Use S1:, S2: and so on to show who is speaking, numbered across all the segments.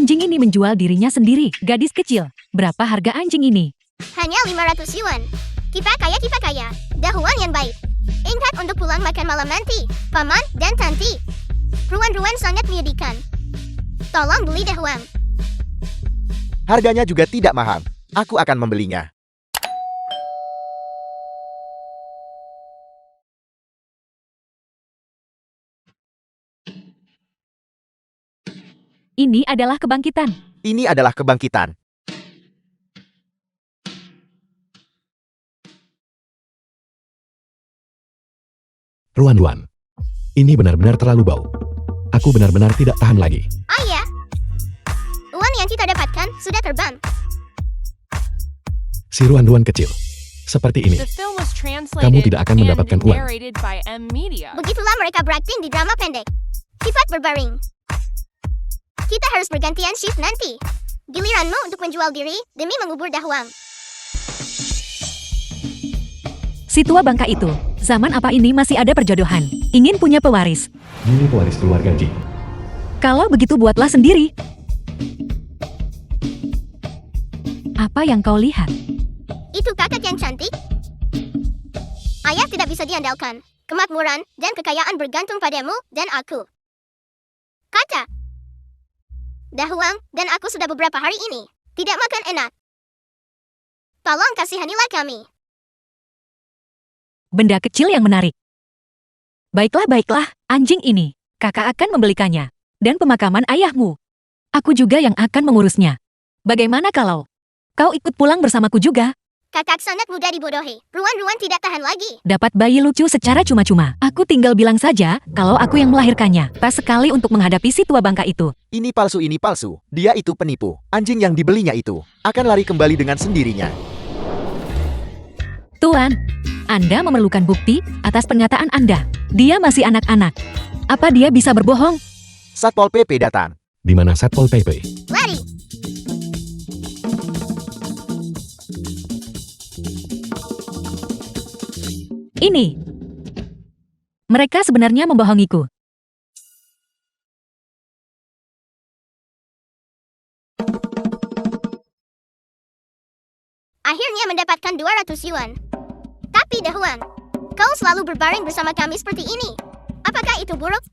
S1: Anjing ini menjual dirinya sendiri. Gadis kecil, berapa harga anjing ini?
S2: Hanya 500 yuan. Kita kaya. Dahuan yang baik. Ingat untuk pulang makan malam nanti, paman dan tanti. Ruan-ruan sangat menyedihkan. Tolong beli dahuang.
S3: Harganya juga tidak mahal. Aku akan membelinya.
S1: Ini adalah kebangkitan.
S3: Ini adalah kebangkitan.
S4: Ruan-ruan. Ini benar-benar terlalu bau. Aku benar-benar tidak tahan lagi.
S2: Ayah, uang yang kita dapatkan sudah terbang.
S4: Si ruan-ruan kecil. Seperti ini.
S5: Kamu
S4: tidak akan mendapatkan uang.
S2: Begitulah mereka berakting di drama pendek. Cepat berbaring. Kita harus bergantian shift nanti. Giliranmu untuk menjual diri demi mengubur dahuang.
S1: Si tua bangka itu, zaman apa ini masih ada perjodohan? Ingin punya pewaris.
S4: Ini pewaris keluarga Ji.
S1: Kalau begitu buatlah sendiri. Apa yang kau lihat?
S2: Itu kakak yang cantik. Ayah tidak bisa diandalkan. Kemakmuran dan kekayaan bergantung padamu dan aku. Kata. Dahuang dan aku sudah beberapa hari ini tidak makan enak. Tolong kasihanilah kami.
S1: Benda kecil yang menarik. Baiklah, anjing ini. Kakak akan membelikannya. Dan pemakaman ayahmu. Aku juga yang akan mengurusnya. Bagaimana kalau kau ikut pulang bersamaku juga?
S2: Kakak sangat mudah dibodohi. Ruan-ruan tidak tahan lagi.
S1: Dapat bayi lucu secara cuma-cuma. Aku tinggal bilang saja kalau aku yang melahirkannya. Pas sekali untuk menghadapi si tua bangka itu.
S3: Ini palsu. Dia itu penipu. Anjing yang dibelinya itu akan lari kembali dengan sendirinya.
S1: Tuan, Anda memerlukan bukti atas pernyataan Anda. Dia masih anak-anak. Apa dia bisa berbohong?
S3: Satpol PP datang.
S4: Di mana Satpol PP?
S2: Lari.
S1: Ini. Mereka sebenarnya membohongiku.
S2: Akhirnya mendapatkan 200 yuan. Tapi dahuang, kau selalu berbaring bersama kami seperti ini. Apakah itu buruk?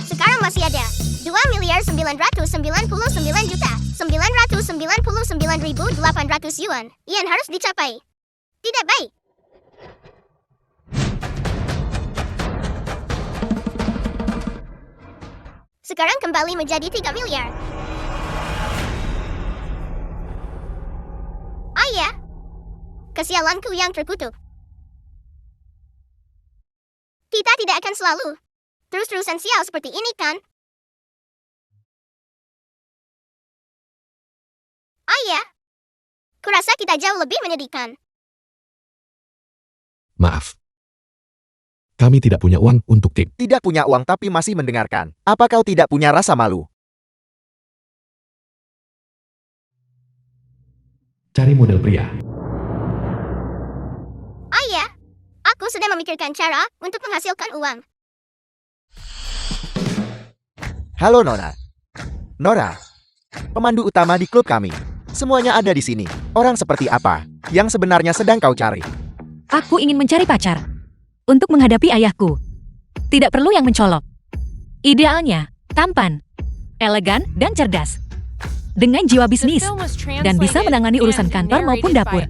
S2: Sekarang masih ada 2.999.999.800 yuan yang harus dicapai. Tidak baik. Sekarang kembali menjadi 3 miliar. Ayah, kesialanku yang terkutuk. Kita tidak akan selalu terus-terusan sial seperti ini, kan? Ayah, kurasa kita jauh lebih menyedihkan.
S4: Maaf. Kami tidak punya uang untuk tip.
S3: Tidak punya uang tapi masih mendengarkan. Apa kau tidak punya rasa malu?
S4: Cari model pria.
S2: Ayah, aku sudah memikirkan cara untuk menghasilkan uang.
S3: Halo Nora. Nora, pemandu utama di klub kami. Semuanya ada di sini. Orang seperti apa yang sebenarnya sedang kau cari?
S1: Aku ingin mencari pacar. Untuk menghadapi ayahku. Tidak perlu yang mencolok. Idealnya, tampan, elegan, dan cerdas. Dengan jiwa bisnis, dan bisa menangani urusan kantor maupun dapur.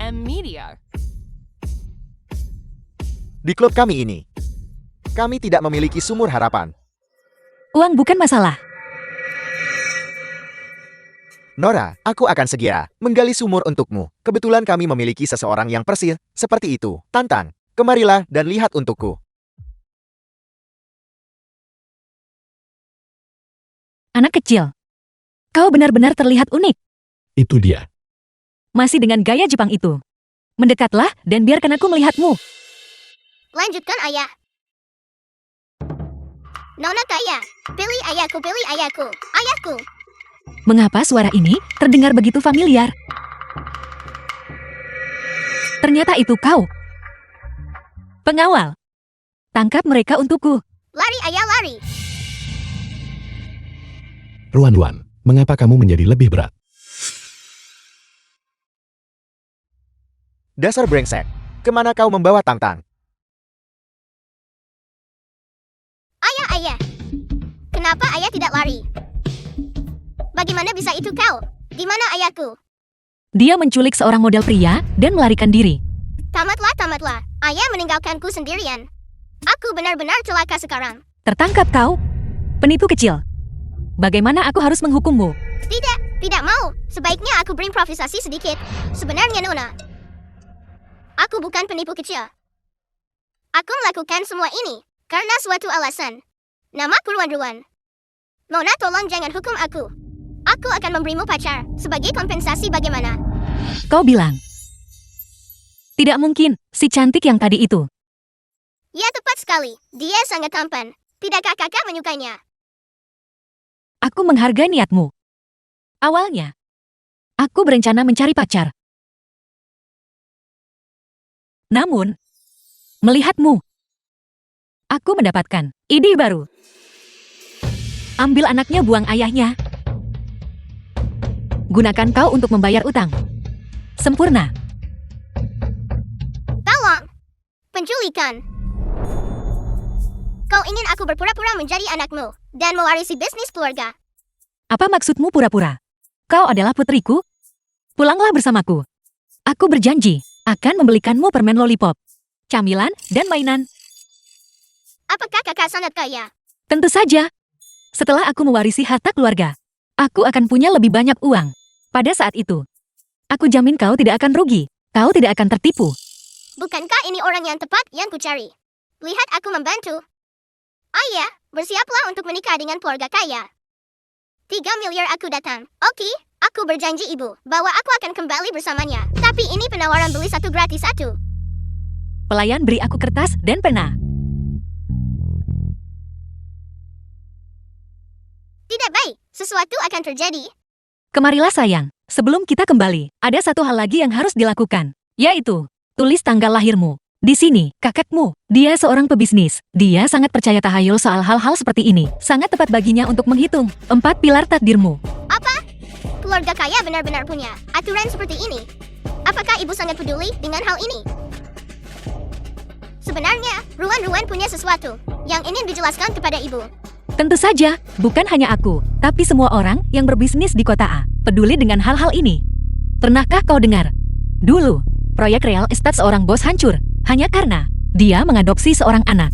S3: Di klub kami ini, kami tidak memiliki sumur harapan.
S1: Uang bukan masalah.
S3: Nora, aku akan segera menggali sumur untukmu. Kebetulan kami memiliki seseorang yang persis seperti itu. Tantang, kemarilah dan lihat untukku.
S1: Anak kecil, kau benar-benar terlihat unik.
S4: Itu dia.
S1: Masih dengan gaya Jepang itu. Mendekatlah dan biarkan aku melihatmu.
S2: Lanjutkan, ayah. Nona kaya, pilih ayahku, ayahku.
S1: Mengapa suara ini terdengar begitu familiar? Ternyata itu kau. Pengawal. Tangkap mereka untukku.
S2: Lari, ayah, lari.
S4: Ruan, mengapa kamu menjadi lebih berat?
S3: Dasar brengsek. Kemana kau membawa Tang-Tang?
S2: Ayah. Kenapa ayah tidak lari? Bagaimana bisa itu kau? Di mana ayahku?
S1: Dia menculik seorang model pria dan melarikan diri.
S2: Tamatlah. Ayah meninggalkanku sendirian. Aku benar-benar celaka sekarang.
S1: Tertangkap kau? Penipu kecil. Bagaimana aku harus menghukummu?
S2: Tidak mau. Sebaiknya aku berimprovisasi sedikit. Sebenarnya Nona, aku bukan penipu kecil. Aku melakukan semua ini karena suatu alasan. Namaku Ruan. Nona, tolong jangan hukum aku. Aku akan memberimu pacar sebagai kompensasi. Bagaimana?
S1: Kau bilang. Tidak mungkin, si cantik yang tadi itu.
S2: Ya, tepat sekali. Dia sangat tampan. Tidakkah kakak menyukainya?
S1: Aku menghargai niatmu. Awalnya, aku berencana mencari pacar. Namun, melihatmu, aku mendapatkan ide baru. Ambil anaknya, buang ayahnya. Gunakan kau untuk membayar utang. Sempurna.
S2: Tolong! Penculikan! Kau ingin aku berpura-pura menjadi anakmu dan mewarisi bisnis keluarga.
S1: Apa maksudmu pura-pura? Kau adalah putriku? Pulanglah bersamaku. Aku berjanji akan membelikanmu permen lollipop, camilan, dan mainan.
S2: Apakah kakak sangat kaya?
S1: Tentu saja. Setelah aku mewarisi harta keluarga, aku akan punya lebih banyak uang. Pada saat itu, aku jamin kau tidak akan rugi. Kau tidak akan tertipu.
S2: Bukankah ini orang yang tepat yang kucari? Lihat aku membantu. Ayah, bersiaplah untuk menikah dengan keluarga kaya. 3 miliar aku datang. Oke, aku berjanji ibu bahwa aku akan kembali bersamanya. Tapi ini penawaran beli satu gratis satu.
S1: Pelayan beri aku kertas dan pena.
S2: Tidak baik, sesuatu akan terjadi.
S1: Kemarilah sayang, sebelum kita kembali, ada satu hal lagi yang harus dilakukan, yaitu tulis tanggal lahirmu. Di sini, kakekmu, dia seorang pebisnis. Dia sangat percaya tahayul soal hal-hal seperti ini. Sangat tepat baginya untuk menghitung 4 pilar takdirmu.
S2: Apa? Keluarga kaya benar-benar punya aturan seperti ini. Apakah ibu sangat peduli dengan hal ini? Sebenarnya, Ruan punya sesuatu yang ingin dijelaskan kepada ibu.
S1: Tentu saja, bukan hanya aku, tapi semua orang yang berbisnis di kota A peduli dengan hal-hal ini. Pernahkah kau dengar? Dulu, proyek real estate seorang bos hancur hanya karena dia mengadopsi seorang anak.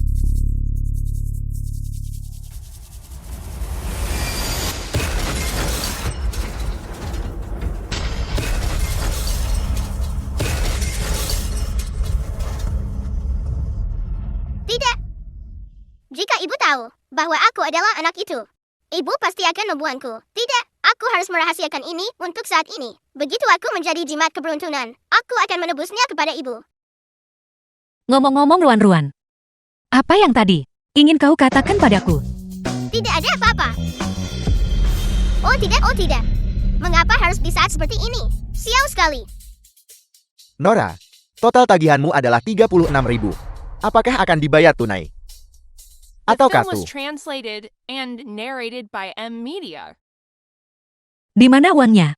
S2: Tidak. Jika ibu tahu bahwa aku adalah anak itu, ibu pasti akan membuangku. Tidak, aku harus merahasiakan ini untuk saat ini. Begitu aku menjadi jimat keberuntungan, aku akan menebusnya kepada ibu.
S1: Ngomong-ngomong Ruan, apa yang tadi ingin kau katakan padaku?
S2: Tidak ada apa-apa. Oh tidak. Mengapa harus di saat seperti ini? Sial sekali.
S3: Nora, total tagihanmu adalah 36.000. Apakah akan dibayar tunai? Atau
S5: The film
S3: kartu?
S5: was translated and narrated by M Media.
S1: Di mana uangnya?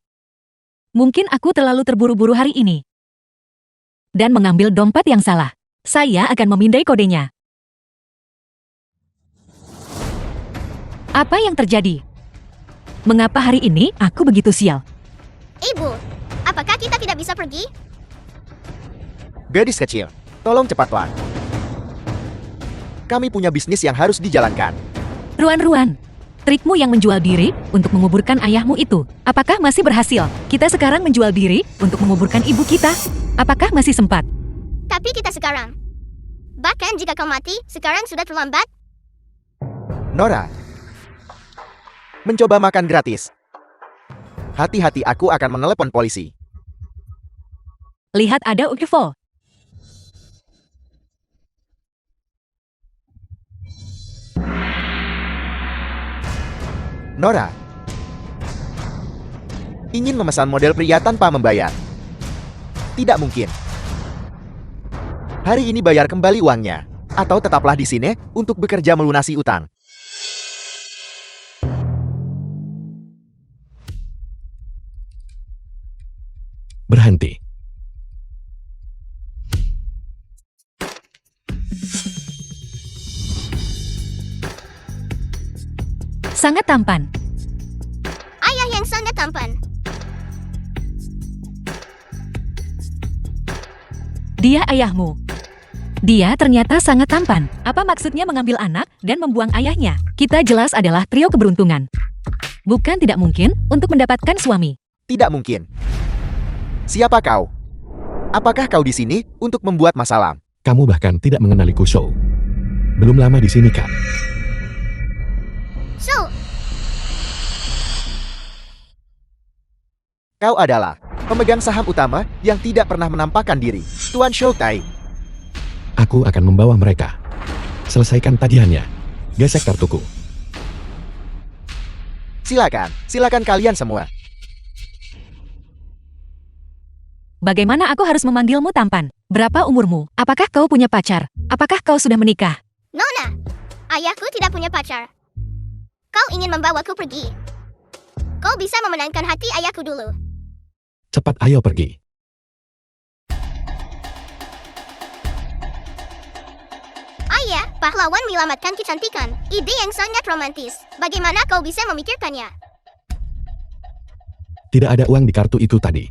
S1: Mungkin aku terlalu terburu-buru hari ini dan mengambil dompet yang salah. Saya akan memindai kodenya. Apa yang terjadi? Mengapa hari ini aku begitu sial?
S2: Ibu, apakah kita tidak bisa pergi?
S3: Gadis kecil, tolong cepatlah. Kami punya bisnis yang harus dijalankan.
S1: Ruan, trikmu yang menjual diri untuk menguburkan ayahmu itu, apakah masih berhasil? Kita sekarang menjual diri untuk menguburkan ibu kita. Apakah masih sempat?
S2: Tapi kita sekarang. Bahkan jika kau mati, sekarang sudah terlambat.
S3: Nora, mencoba makan gratis. Hati-hati, aku akan menelepon polisi.
S1: Lihat ada UFO.
S3: Nora, ingin memesan model pria tanpa membayar. Tidak mungkin. Hari ini bayar kembali uangnya, atau tetaplah di sini untuk bekerja melunasi utang.
S4: Berhenti.
S1: Sangat tampan.
S2: Ayah yang sangat tampan.
S1: Dia ayahmu. Dia ternyata sangat tampan. Apa maksudnya mengambil anak dan membuang ayahnya? Kita jelas adalah trio keberuntungan. Bukan tidak mungkin untuk mendapatkan suami.
S3: Tidak mungkin. Siapa kau? Apakah kau di sini untuk membuat masalah?
S4: Kamu bahkan tidak mengenaliku, Shou. Belum lama di sini, kan?
S2: So,
S3: Kau adalah pemegang saham utama yang tidak pernah menampakkan diri, Tuan Shou Tai.
S4: Aku akan membawa mereka. Selesaikan tagihannya. Gesek kartuku.
S3: Silakan kalian semua.
S1: Bagaimana aku harus memanggilmu tampan? Berapa umurmu? Apakah kau punya pacar? Apakah kau sudah menikah?
S2: Nona, ayahku tidak punya pacar. Kau ingin membawaku pergi. Kau bisa memenangkan hati ayahku dulu.
S4: Cepat ayo pergi.
S2: Ayah, pahlawan menyelamatkan kecantikan. Ide yang sangat romantis. Bagaimana kau bisa memikirkannya?
S4: Tidak ada uang di kartu itu tadi.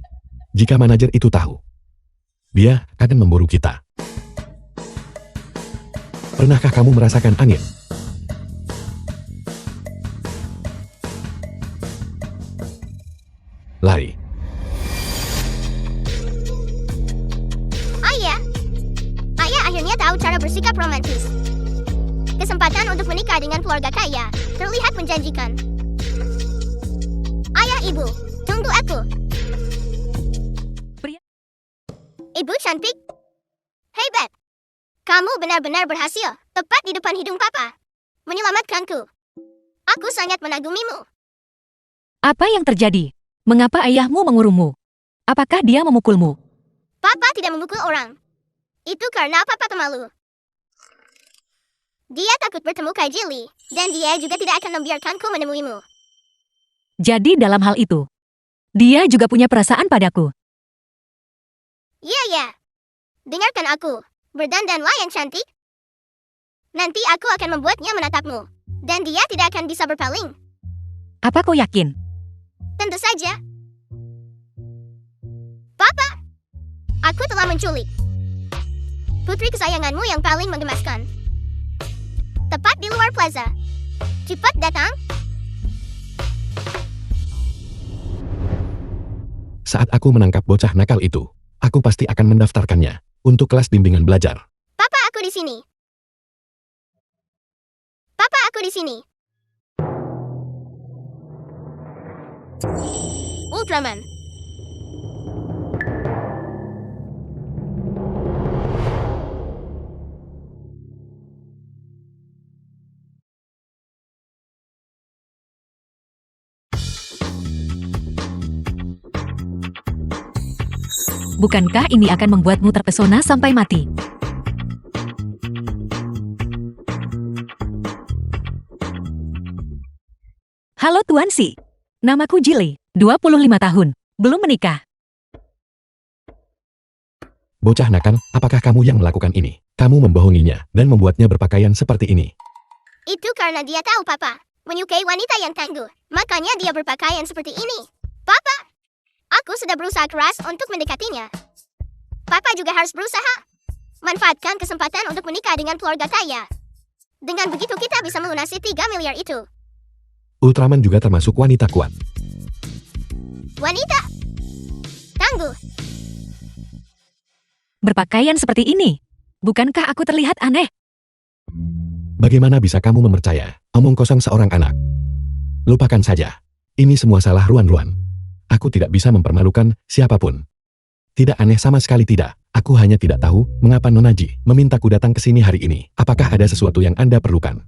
S4: Jika manajer itu tahu, dia akan memburu kita. Pernahkah kamu merasakan angin? Lari.
S2: Ayah akhirnya tahu cara bersikap romantis. Kesempatan untuk menikah dengan keluarga kaya terlihat menjanjikan. Ayah, ibu, tunggu aku.
S1: Pria-
S2: Ibu cantik. Hebat. Kamu benar-benar berhasil, tepat di depan hidung papa. Menyelamatkanku. Aku sangat mengagumimu.
S1: Apa yang terjadi? Mengapa ayahmu mengurungmu? Apakah dia memukulmu?
S2: Papa tidak memukul orang. Itu karena papa pemalu. Dia takut bertemu Kai Jili, dan dia juga tidak akan membiarkanku menemuimu.
S1: Jadi dalam hal itu, dia juga punya perasaan padaku.
S2: Ya. Dengarkan aku. Berdandanlah yang cantik. Nanti aku akan membuatnya menatapmu. Dan dia tidak akan bisa berpaling.
S1: Apa kau yakin?
S2: Tentu saja. Papa, aku telah menculik putri kesayanganmu yang paling menggemaskan. Tepat di luar plaza. Cepat datang.
S4: Saat aku menangkap bocah nakal itu, aku pasti akan mendaftarkannya untuk kelas bimbingan belajar.
S2: Papa, aku di sini. Papa, aku di sini. Ultraman.
S1: Bukankah ini akan membuatmu terpesona sampai mati? Halo Tuan Si. Namaku Jili, 25 tahun. Belum menikah.
S4: Bocah nakal, apakah kamu yang melakukan ini? Kamu membohonginya dan membuatnya berpakaian seperti ini.
S2: Itu karena dia tahu Papa menyukai wanita yang tangguh. Makanya dia berpakaian seperti ini. Papa, aku sudah berusaha keras untuk mendekatinya. Papa juga harus berusaha. Manfaatkan kesempatan untuk menikah dengan keluarga kaya. Dengan begitu kita bisa melunasi 3 miliar itu.
S4: Ultraman juga termasuk wanita kuat.
S2: Wanita tangguh.
S1: Berpakaian seperti ini. Bukankah aku terlihat aneh?
S4: Bagaimana bisa kamu mempercaya omong kosong seorang anak? Lupakan saja. Ini semua salah Ruan-Ruan. Aku tidak bisa mempermalukan siapapun. Tidak aneh sama sekali tidak. Aku hanya tidak tahu mengapa Nonaji memintaku datang ke sini hari ini. Apakah ada sesuatu yang Anda perlukan?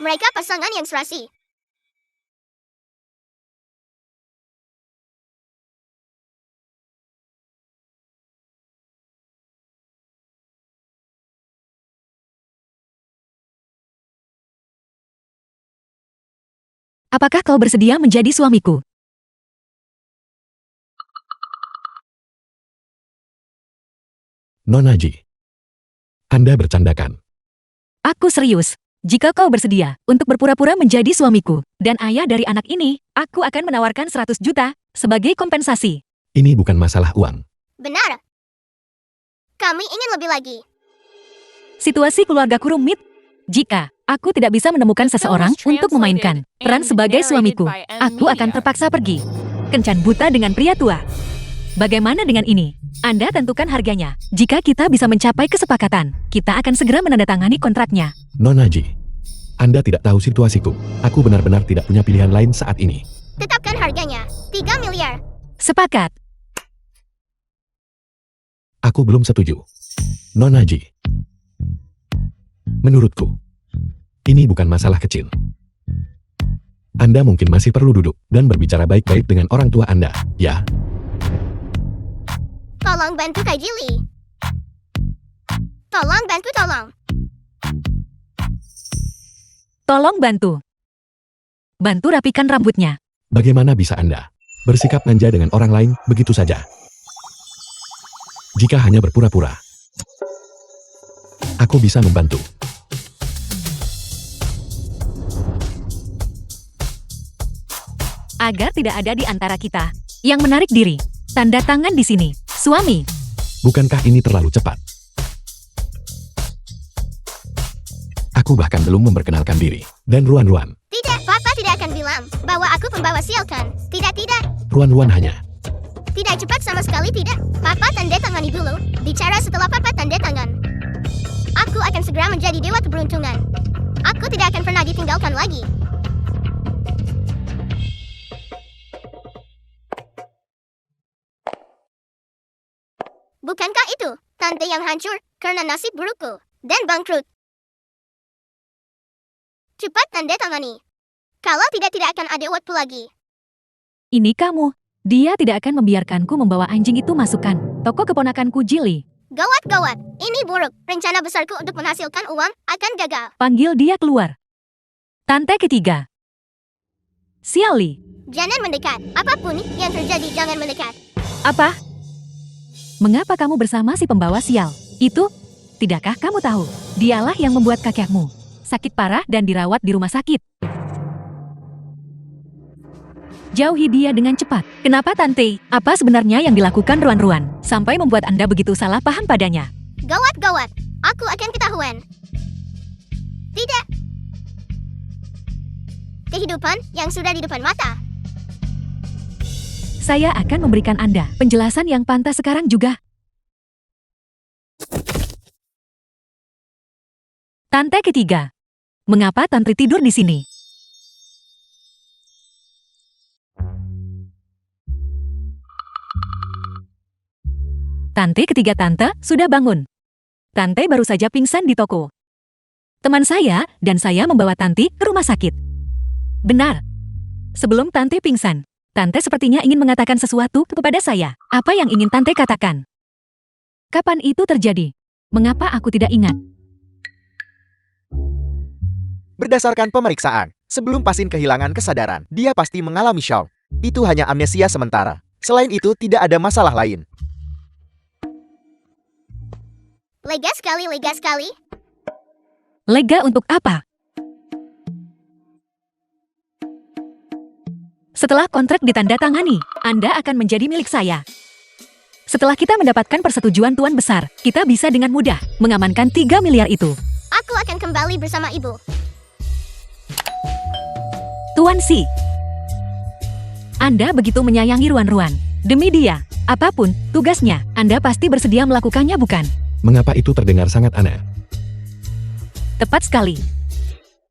S2: Mereka pasangan yang serasi.
S1: Apakah kau bersedia menjadi suamiku?
S4: Nona Ji. Anda bercandakan.
S1: Aku serius. Jika kau bersedia untuk berpura-pura menjadi suamiku dan ayah dari anak ini, aku akan menawarkan 100 juta sebagai kompensasi.
S4: Ini bukan masalah uang.
S2: Benar. Kami ingin lebih lagi.
S1: Situasi keluargaku rumit. Jika aku tidak bisa menemukan seseorang untuk memainkan peran sebagai suamiku, aku akan terpaksa pergi. Kencan buta dengan pria tua. Bagaimana dengan ini? Anda tentukan harganya. Jika kita bisa mencapai kesepakatan, kita akan segera menandatangani kontraknya.
S4: Nona Ji. Anda tidak tahu situasiku. Aku benar-benar tidak punya pilihan lain saat ini.
S2: Tetapkan harganya. 3 miliar.
S1: Sepakat.
S4: Aku belum setuju. Nona Ji. Menurutku, ini bukan masalah kecil. Anda mungkin masih perlu duduk dan berbicara baik-baik dengan orang tua Anda, ya?
S2: Tolong bantu Kak Jili. Tolong bantu, tolong.
S1: Tolong bantu. Bantu rapikan rambutnya.
S4: Bagaimana bisa Anda bersikap manja dengan orang lain begitu saja? Jika hanya berpura-pura, aku bisa membantu.
S1: Agar tidak ada di antara kita yang menarik diri. Tanda tangan di sini, suami.
S4: Bukankah ini terlalu cepat? Aku bahkan belum memperkenalkan diri. Dan Ruan-Ruan.
S2: Tidak, Papa tidak akan bilang bahwa aku pembawa sial kan? Tidak, tidak.
S4: Ruan-Ruan hanya.
S2: Tidak cepat sama sekali, tidak. Papa tanda tangani dulu. Bicara setelah Papa tanda tangan. Aku akan segera menjadi dewa keberuntungan. Aku tidak akan pernah ditinggalkan lagi. Bukankah itu tante yang hancur karena nasib burukku dan bangkrut? Cepat tanda tangani. Kalau tidak akan ada waktu lagi.
S1: Ini kamu. Dia tidak akan membiarkanku membawa anjing itu masukkan toko keponakanku Jili.
S2: Gawat. Ini buruk. Rencana besarku untuk menghasilkan uang akan gagal.
S1: Panggil dia keluar. Tante ketiga. Siali.
S2: Jangan mendekat. Apapun yang terjadi, jangan mendekat.
S1: Apa? Mengapa kamu bersama si pembawa sial? Itu? Tidakkah kamu tahu? Dialah yang membuat kakekmu sakit parah dan dirawat di rumah sakit. Jauhi dia dengan cepat. Kenapa Tante? Apa sebenarnya yang dilakukan Ruan-Ruan sampai membuat Anda begitu salah paham padanya?
S2: Gawat. Aku akan ketahuan. Tidak. Kehidupan yang sudah di depan mata.
S1: Saya akan memberikan Anda penjelasan yang pantas sekarang juga. Tante ketiga. Mengapa Tante tidur di sini? Tante ketiga Tante sudah bangun. Tante baru saja pingsan di toko. Teman saya dan saya membawa Tante ke rumah sakit. Benar. Sebelum Tante pingsan, Tante sepertinya ingin mengatakan sesuatu kepada saya. Apa yang ingin Tante katakan? Kapan itu terjadi? Mengapa aku tidak ingat?
S3: Berdasarkan pemeriksaan, sebelum pasien kehilangan kesadaran, dia pasti mengalami shock. Itu hanya amnesia sementara. Selain itu, tidak ada masalah lain.
S2: Lega sekali.
S1: Lega untuk apa? Setelah kontrak ditandatangani, Anda akan menjadi milik saya. Setelah kita mendapatkan persetujuan Tuan Besar, kita bisa dengan mudah mengamankan 3 miliar itu.
S2: Aku akan kembali bersama ibu.
S1: Tuan Si. Anda begitu menyayangi Ruan-Ruan. Demi dia, apapun tugasnya, Anda pasti bersedia melakukannya, bukan?
S4: Mengapa itu terdengar sangat aneh?
S1: Tepat sekali.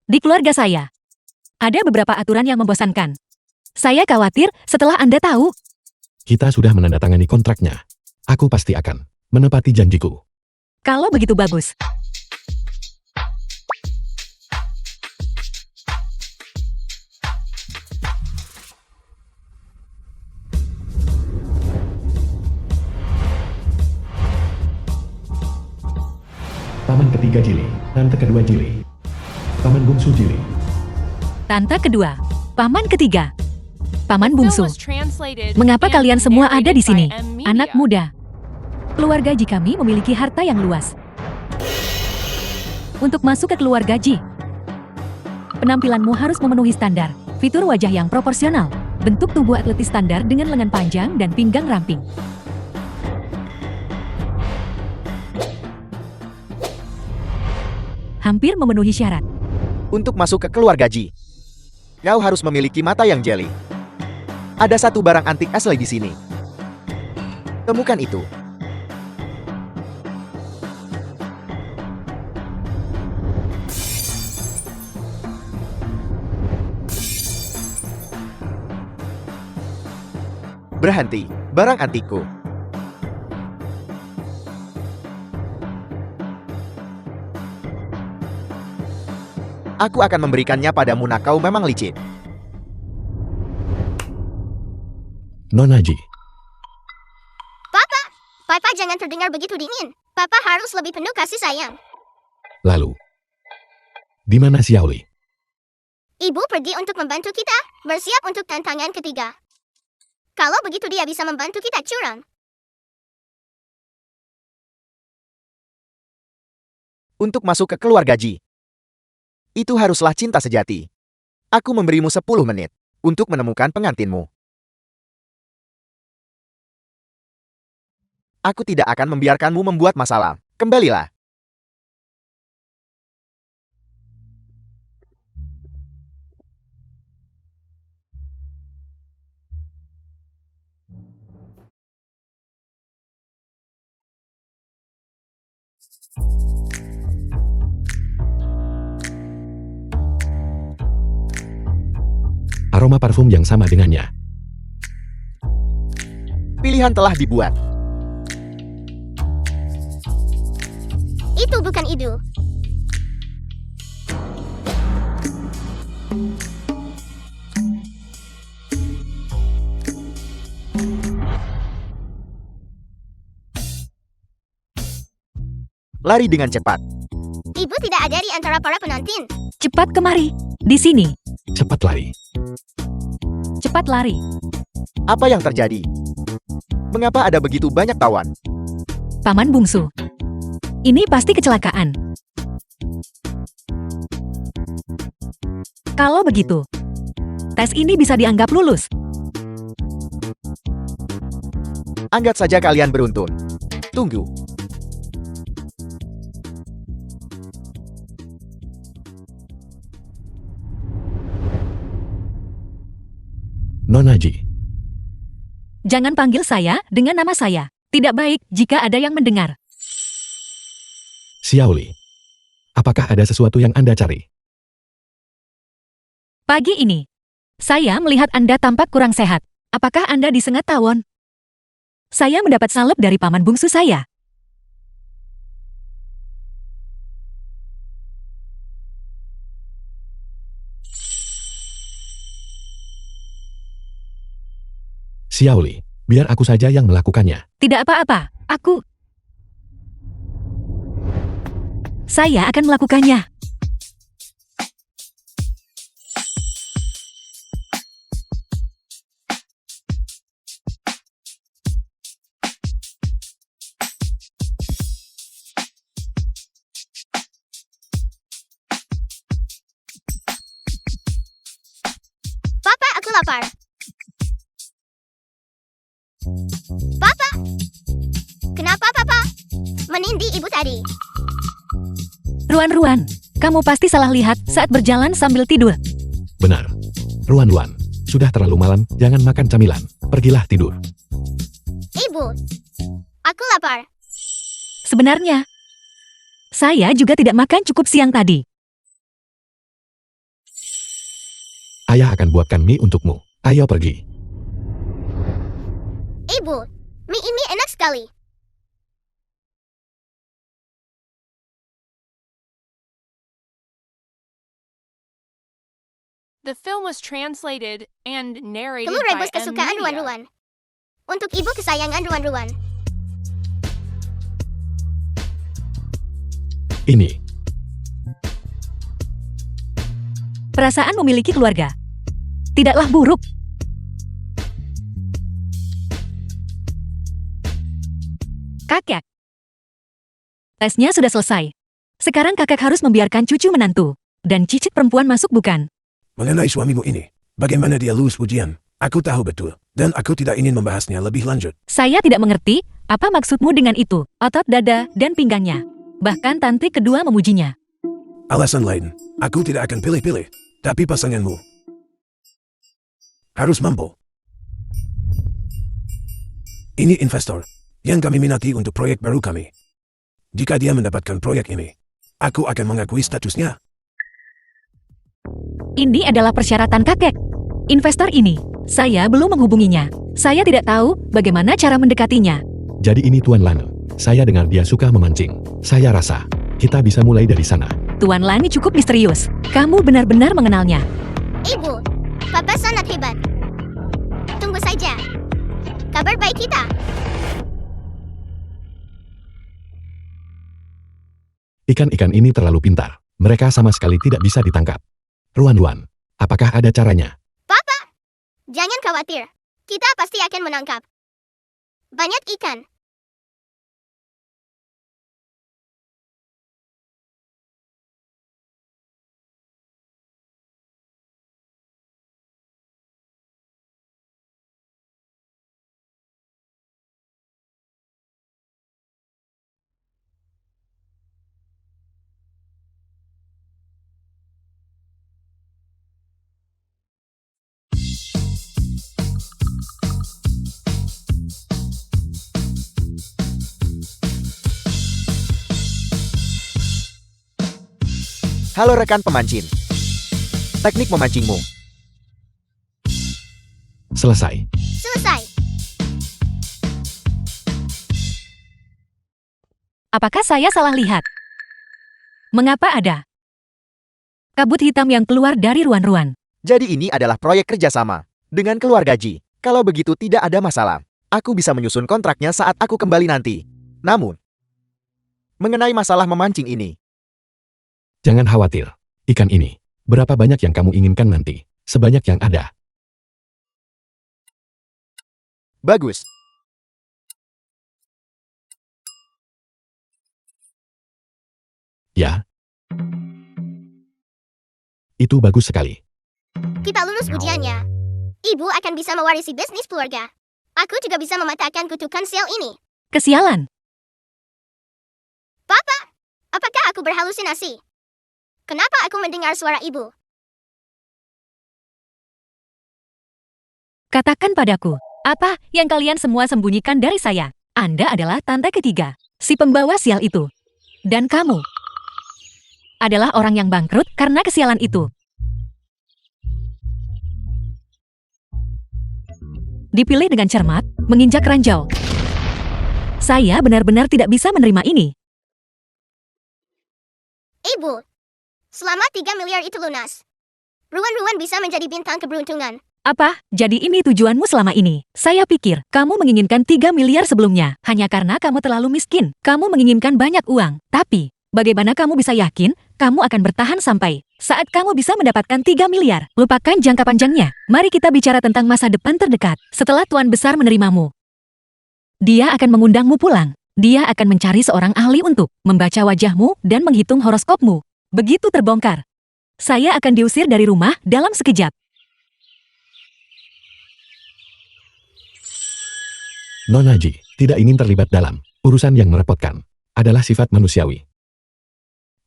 S1: Di keluarga saya, ada beberapa aturan yang membosankan. Saya khawatir setelah Anda tahu.
S4: Kita sudah menandatangani kontraknya. Aku pasti akan menepati janjiku.
S1: Kalau begitu bagus.
S4: Paman ketiga Jili, tante kedua Jili. Paman bungsu Jili.
S1: Tante kedua. Paman ketiga. Paman
S5: Film
S1: bungsu.
S5: was translated
S1: Mengapa
S5: and
S1: kalian semua ada di
S5: narrated
S1: sini?
S5: by M Media.
S1: Anak muda. Keluarga Ji kami memiliki harta yang luas. Untuk masuk ke keluarga Ji, penampilanmu harus memenuhi standar. Fitur wajah yang proporsional. Bentuk tubuh atletis standar dengan lengan panjang dan pinggang ramping. Hampir memenuhi syarat.
S3: Untuk masuk ke keluarga Ji, kau harus memiliki mata yang jeli. Ada satu barang antik asli di sini. Temukan itu. Berhenti, barang antikku. Aku akan memberikannya padamu nak kau memang licin.
S4: Nona Ji,
S2: Papa jangan terdengar begitu dingin. Papa harus lebih penuh kasih sayang.
S4: lalu. Di mana Xiaoli?
S2: Ibu pergi untuk membantu kita, bersiap untuk tantangan ketiga. Kalau begitu dia bisa membantu kita curang.
S3: Untuk masuk ke keluarga Ji, itu haruslah cinta sejati. Aku memberimu 10 menit untuk menemukan pengantinmu. Aku tidak akan membiarkanmu membuat masalah. Kembalilah.
S4: Aroma parfum yang sama dengannya.
S3: Pilihan telah dibuat.
S2: Itu bukan Idu.
S3: Lari dengan cepat.
S2: Ibu tidak ada di antara para penonton.
S1: Cepat kemari. Di sini.
S4: Cepat lari.
S1: Cepat lari.
S3: Apa yang terjadi? Mengapa ada begitu banyak tawan?
S1: Paman bungsu. Ini pasti kecelakaan. Kalau begitu, tes ini bisa dianggap lulus.
S3: Anggap saja kalian beruntun. Tunggu.
S4: Nona Ji,
S1: Jangan panggil saya dengan nama saya. Tidak baik jika ada yang mendengar.
S4: Xiaoli. Apakah ada sesuatu yang Anda cari?
S1: Pagi ini, saya melihat Anda tampak kurang sehat. Apakah Anda disengat tawon? Saya mendapat salep dari paman bungsu saya.
S4: Xiaoli, biar aku saja yang melakukannya.
S1: Tidak apa-apa, Saya akan melakukannya.
S2: Papa, aku lapar. Papa! Kenapa, Papa? Menindih ibu tadi.
S1: Ruan-ruan, kamu pasti salah lihat saat berjalan sambil tidur.
S4: Benar. Ruan-ruan, sudah terlalu malam, jangan makan camilan. Pergilah tidur.
S2: Ibu, aku lapar.
S1: Sebenarnya, saya juga tidak makan cukup siang tadi.
S4: Ayah akan buatkan mie untukmu. Ayo pergi.
S2: Ibu, mie ini enak sekali.
S5: The film was translated and narrated
S2: Telur
S5: by
S2: rebus
S5: M
S2: kesukaan
S5: Media.
S2: Ruan-Ruan. Untuk ibu kesayangan Ruan-Ruan.
S4: Ini,
S1: Perasaan memiliki keluarga. tidaklah buruk. Kakek. Tesnya sudah selesai. Sekarang kakek harus membiarkan cucu menantu dan cicit perempuan masuk, bukan?
S6: Mengenai suamimu ini, bagaimana dia lulus ujian? Aku tahu betul, dan aku tidak ingin membahasnya lebih lanjut.
S1: Saya tidak mengerti apa maksudmu dengan itu. Otot dada dan pinggangnya. Bahkan tante kedua memujinya.
S6: Alasan lain, aku tidak akan pilih-pilih, tapi pasanganmu harus mampu. Ini investor yang kami minati untuk proyek baru kami. Jika dia mendapatkan proyek ini, aku akan mengakui statusnya.
S1: Ini adalah persyaratan kakek. Investor ini, saya belum menghubunginya. Saya tidak tahu bagaimana cara mendekatinya.
S4: Jadi ini Tuan Lane. Saya dengar dia suka memancing. Saya rasa kita bisa mulai dari sana.
S1: Tuan Lani cukup misterius. Kamu benar-benar mengenalnya.
S2: Ibu, Papa sangat hebat. Tunggu saja. Kabar baik kita.
S4: Ikan-ikan ini terlalu pintar. Mereka sama sekali tidak bisa ditangkap. Ruan-ruan, apakah ada caranya?
S2: Papa, jangan khawatir. Kita pasti akan menangkap banyak ikan.
S3: Halo rekan pemancing. Teknik memancingmu.
S4: Selesai.
S2: Selesai.
S1: Apakah saya salah lihat? Mengapa ada kabut hitam yang keluar dari ruan-ruan?
S3: Jadi ini adalah proyek kerjasama dengan keluarga Ji. Kalau begitu tidak ada masalah. Aku bisa menyusun kontraknya saat aku kembali nanti. Namun, mengenai masalah memancing ini,
S4: Jangan khawatir. Ikan ini, berapa banyak yang kamu inginkan nanti? Sebanyak yang ada.
S3: bagus.
S4: Ya. Itu bagus sekali.
S2: Kita lulus ujiannya. Ibu akan bisa mewarisi bisnis keluarga. Aku juga bisa mematahkan kutukan sial ini.
S1: Kesialan.
S2: Papa, apakah aku berhalusinasi? Kenapa aku mendengar suara ibu?
S1: Katakan padaku, apa yang kalian semua sembunyikan dari saya? Anda adalah tante ketiga, si pembawa sial itu. Dan kamu adalah orang yang bangkrut karena kesialan itu. Dipilih dengan cermat, menginjak ranjau. Saya benar-benar tidak bisa menerima ini.
S2: Ibu, selama 3 miliar itu lunas, Ruan-Ruan bisa menjadi bintang keberuntungan.
S1: Apa? Jadi ini tujuanmu selama ini? Saya pikir kamu menginginkan 3 miliar sebelumnya, hanya karena kamu terlalu miskin. Kamu menginginkan banyak uang. Tapi, bagaimana kamu bisa yakin kamu akan bertahan sampai saat kamu bisa mendapatkan 3 miliar? Lupakan jangka panjangnya. Mari kita bicara tentang masa depan terdekat. Setelah Tuan Besar menerimamu, dia akan mengundangmu pulang. Dia akan mencari seorang ahli untuk membaca wajahmu dan menghitung horoskopmu. Begitu terbongkar, saya akan diusir dari rumah dalam sekejap.
S4: Nona Ji tidak ingin terlibat dalam urusan yang merepotkan. Adalah sifat manusiawi.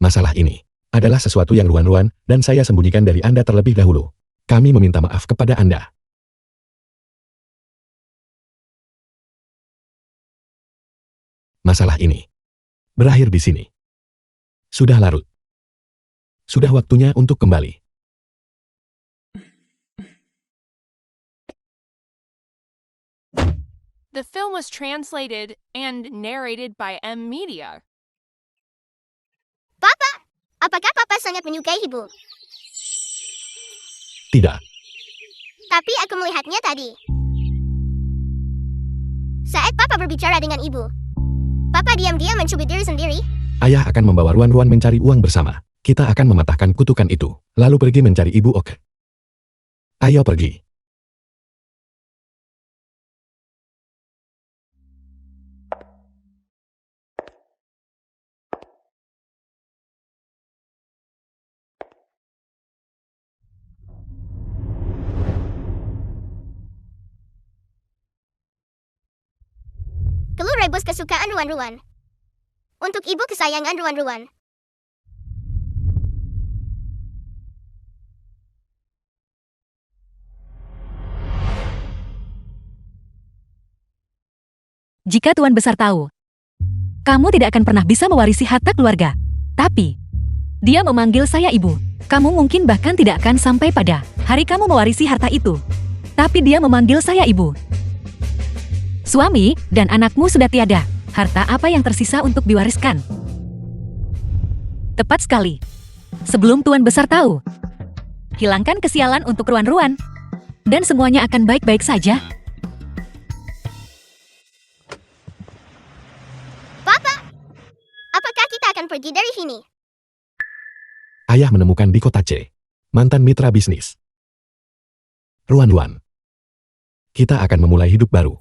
S4: Masalah ini adalah sesuatu yang ruan-ruan dan saya sembunyikan dari Anda terlebih dahulu. Kami meminta maaf kepada Anda. Masalah ini berakhir di sini. Sudah larut. Sudah waktunya untuk kembali.
S5: The film was translated and narrated by M Media.
S2: Papa, apakah Papa sangat menyukai ibu?
S4: Tidak.
S2: Tapi aku melihatnya tadi. Saat Papa berbicara dengan ibu, Papa diam-diam mencubit diri sendiri.
S4: Ayah akan membawa ruan-ruan mencari uang bersama. Kita akan mematahkan kutukan itu, lalu pergi mencari Ibu Ok. Ayo pergi.
S2: Telur rebus kesukaan Ruan-Ruan. Untuk ibu kesayangan Ruan-Ruan.
S1: Jika Tuan Besar tahu, kamu tidak akan pernah bisa mewarisi harta keluarga. Tapi, dia memanggil saya ibu. Kamu mungkin bahkan tidak akan sampai pada hari kamu mewarisi harta itu. Tapi dia memanggil saya ibu. Suami dan anakmu sudah tiada. Harta apa yang tersisa untuk diwariskan? Tepat sekali. Sebelum Tuan Besar tahu, hilangkan kesialan untuk Ruan-Ruan. Dan semuanya akan baik-baik saja.
S2: Apakah kita akan pergi dari sini?
S4: Ayah menemukan di kota C. Mantan mitra bisnis. Ruan-Ruan. Kita akan memulai hidup baru.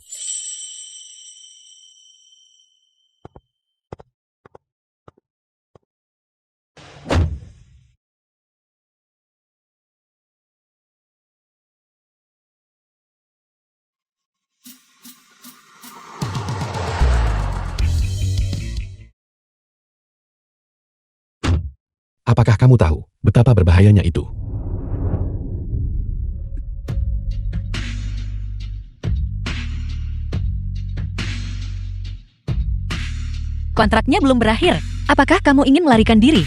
S4: Apakah kamu tahu betapa berbahayanya itu?
S1: Kontraknya belum berakhir. Apakah kamu ingin melarikan diri?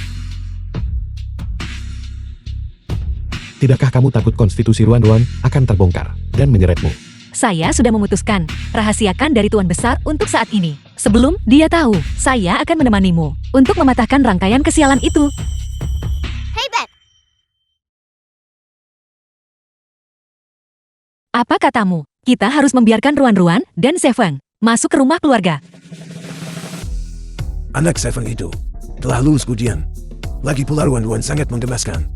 S4: Tidakkah kamu takut konstitusi Ruan-Ruan akan terbongkar dan menyeretmu?
S1: Saya sudah memutuskan, rahasiakan dari Tuan Besar untuk saat ini. Sebelum dia tahu, saya akan menemanimu untuk mematahkan rangkaian kesialan itu.
S2: Hey Bet,
S1: Apa katamu? Kita harus membiarkan Ruan-Ruan dan Seveng masuk ke rumah keluarga.
S6: Anak Seven itu telah lulus ujian. Lagi pula Ruan-Ruan sangat menggemaskan.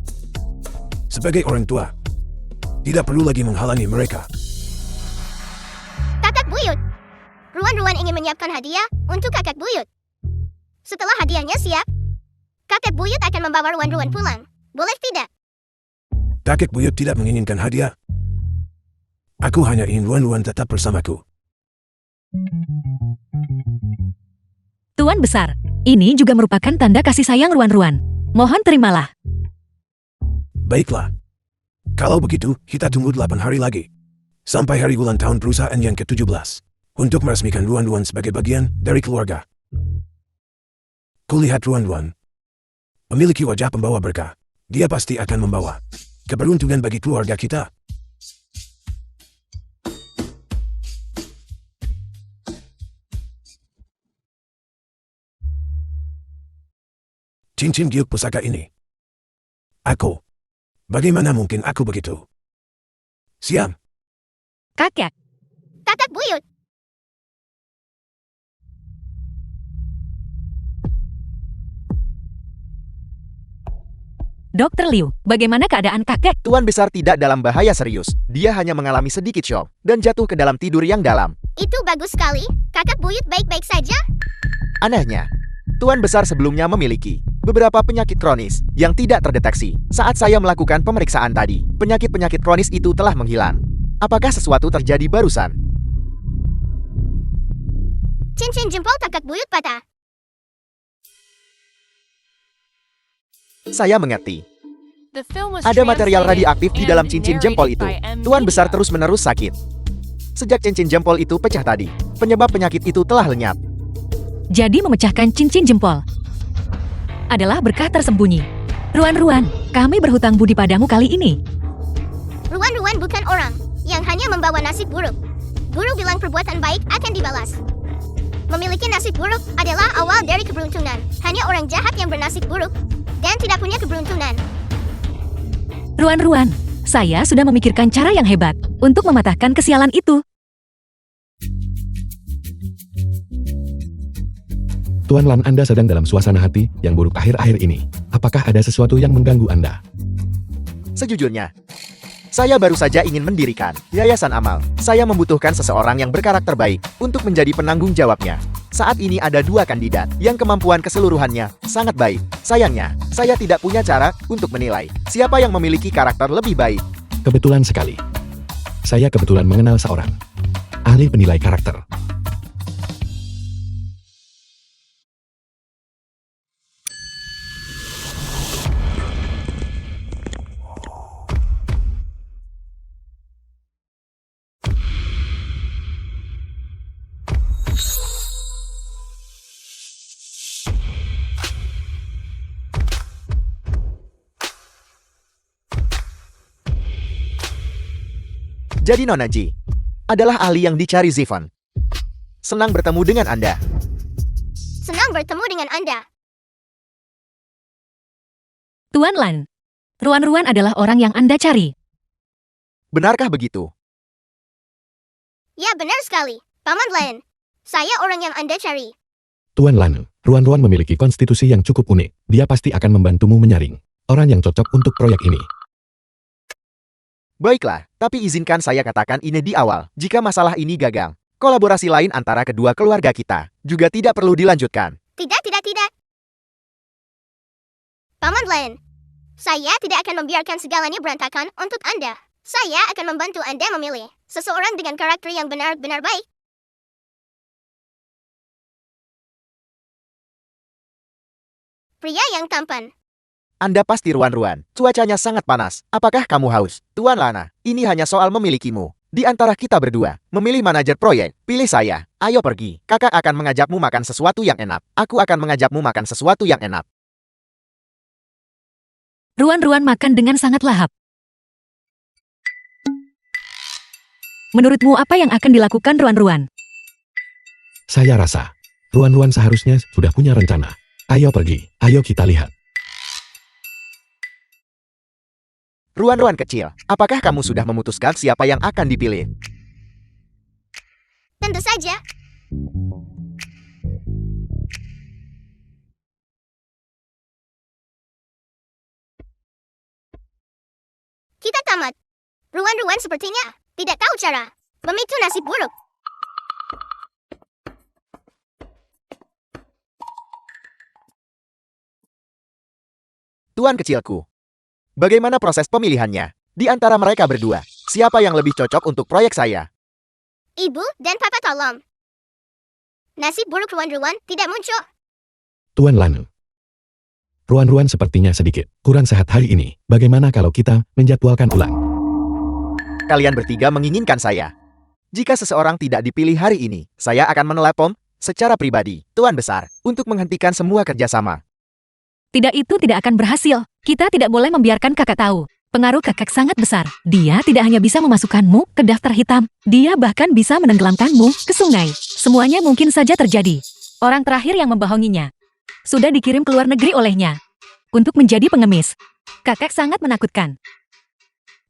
S6: Sebagai orang tua, tidak perlu lagi menghalangi mereka.
S2: kakak buyut. Ruan-Ruan ingin menyiapkan hadiah untuk kakak buyut. Setelah hadiahnya siap, kakak buyut akan membawa Ruan-Ruan pulang. Boleh tidak?
S6: Kakek buyut tidak menginginkan hadiah. Aku hanya ingin Ruan-Ruan tetap bersamaku.
S1: Tuan Besar, ini juga merupakan tanda kasih sayang Ruan-Ruan. Mohon terimalah.
S6: Baiklah. Kalau begitu, kita tunggu 8 hari lagi. Sampai hari ulang tahun perusahaan yang ke-17. Untuk meresmikan Ruan-Ruan sebagai bagian dari keluarga. Kulihat Ruan-Ruan memiliki wajah pembawa berkah. Dia pasti akan membawa keberuntungan bagi keluarga kita. Cincin giok pusaka ini. Aku. Bagaimana mungkin aku begitu? Siam.
S1: Kakek,
S2: Kakak buyut.
S1: Dr. Liu, bagaimana keadaan kakek?
S3: Tuan Besar tidak dalam bahaya serius. Dia hanya mengalami sedikit shock dan jatuh ke dalam tidur yang dalam.
S2: Itu bagus sekali. Kakak buyut baik-baik saja.
S3: Anehnya, Tuan Besar sebelumnya memiliki beberapa penyakit kronis yang tidak terdeteksi. Saat saya melakukan pemeriksaan tadi, penyakit-penyakit kronis itu telah menghilang. Apakah sesuatu terjadi barusan?
S2: Cincin jempol kakak buyut patah.
S3: Saya mengerti.
S5: The film was
S3: Ada material
S5: translated
S3: radioaktif di
S5: and
S3: dalam cincin jempol
S5: narrated
S3: itu.
S5: by M.
S3: Tuan Besar
S5: Media.
S3: terus-menerus sakit. Sejak cincin jempol itu pecah tadi, penyebab penyakit itu telah lenyap.
S1: Jadi memecahkan cincin jempol adalah berkah tersembunyi. Ruan-Ruan, kami berhutang budi padamu kali ini.
S2: Ruan-Ruan bukan orang yang hanya membawa nasib buruk. Guru bilang perbuatan baik akan dibalas. Memiliki nasib buruk adalah awal dari keberuntungan. Hanya orang jahat yang bernasib buruk dan tidak punya keberuntungan.
S1: Ruan-Ruan, saya sudah memikirkan cara yang hebat untuk mematahkan kesialan itu.
S4: Tuan Lan, Anda sedang dalam suasana hati yang buruk akhir-akhir ini. Apakah ada sesuatu yang mengganggu Anda?
S3: Sejujurnya, Saya baru saja ingin mendirikan Yayasan Amal. Saya membutuhkan seseorang yang berkarakter baik untuk menjadi penanggung jawabnya. Saat ini ada 2 kandidat yang kemampuan keseluruhannya sangat baik. Sayangnya, saya tidak punya cara untuk menilai siapa yang memiliki karakter lebih baik.
S4: Kebetulan sekali. Saya kebetulan mengenal seorang ahli penilai karakter.
S3: Jadi Nona Ji adalah ahli yang dicari Zifon. Senang bertemu dengan Anda.
S2: Senang bertemu dengan Anda.
S1: Tuan Lan, Ruan-Ruan adalah orang yang Anda cari.
S3: Benarkah begitu?
S2: Ya, benar sekali. Paman Lan. Saya orang yang Anda cari.
S4: Tuan Lan, Ruan-Ruan memiliki konstitusi yang cukup unik. Dia pasti akan membantumu menyaring orang yang cocok untuk proyek ini.
S3: Baiklah, tapi izinkan saya katakan ini di awal. Jika masalah ini gagal, kolaborasi lain antara kedua keluarga kita juga tidak perlu dilanjutkan.
S2: Tidak. Paman Lan. Saya tidak akan membiarkan segalanya berantakan untuk Anda. Saya akan membantu Anda memilih seseorang dengan karakter yang benar-benar baik. Pria yang tampan.
S3: Anda pasti Ruan-Ruan. Cuacanya sangat panas. Apakah kamu haus? Tuan Lana, ini hanya soal memilikimu. Di antara kita berdua, memilih manajer proyek, pilih saya. Ayo pergi. Kakak akan mengajakmu makan sesuatu yang enak. Aku akan mengajakmu makan sesuatu yang enak.
S1: Ruan-Ruan makan dengan sangat lahap. Menurutmu apa yang akan dilakukan Ruan-Ruan?
S4: Saya rasa Ruan-Ruan seharusnya sudah punya rencana. Ayo pergi. Ayo kita lihat.
S3: Ruan-Ruan kecil, apakah kamu sudah memutuskan siapa yang akan dipilih?
S2: Tentu saja. Kita tamat. Ruan-Ruan sepertinya tidak tahu cara memicu nasib buruk.
S3: Tuan kecilku, bagaimana proses pemilihannya? Di antara mereka berdua, siapa yang lebih cocok untuk proyek saya?
S2: Ibu dan Papa tolong. Nasib buruk Ruan-Ruan tidak muncul.
S4: Tuan Lanu. Ruan-Ruan sepertinya sedikit kurang sehat hari ini. Bagaimana kalau kita menjadwalkan ulang?
S3: Kalian bertiga menginginkan saya. Jika seseorang tidak dipilih hari ini, saya akan menelepon secara pribadi Tuan Besar untuk menghentikan semua kerjasama.
S1: Tidak, itu tidak akan berhasil. Kita tidak boleh membiarkan kakak tahu. Pengaruh kakak sangat besar. Dia tidak hanya bisa memasukkanmu ke daftar hitam, dia bahkan bisa menenggelamkanmu ke sungai. Semuanya mungkin saja terjadi. Orang terakhir yang membohonginya sudah dikirim ke luar negeri olehnya untuk menjadi pengemis. Kakak sangat menakutkan.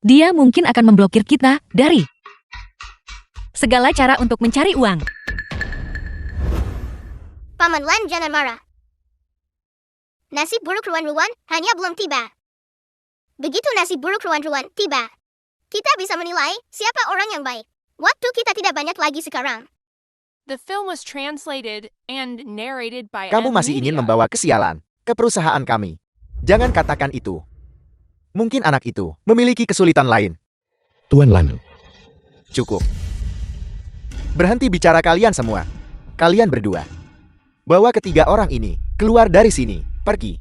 S1: Dia mungkin akan memblokir kita dari segala cara untuk mencari uang.
S2: Paman Lan jangan marah. Nasib buruk Ruan-Ruan hanya belum tiba. Begitu nasib buruk Ruan-Ruan tiba, kita bisa menilai siapa orang yang baik. Waktu kita tidak banyak lagi sekarang.
S5: The film was translated and narrated by
S3: Kamu
S5: M.
S3: masih ingin
S5: Media.
S3: membawa kesialan ke perusahaan kami. Jangan katakan itu. Mungkin anak itu memiliki kesulitan lain.
S4: Tuan Lanu.
S3: Cukup. Berhenti bicara kalian semua. Kalian berdua. Bawa ketiga orang ini keluar dari sini. Pergi.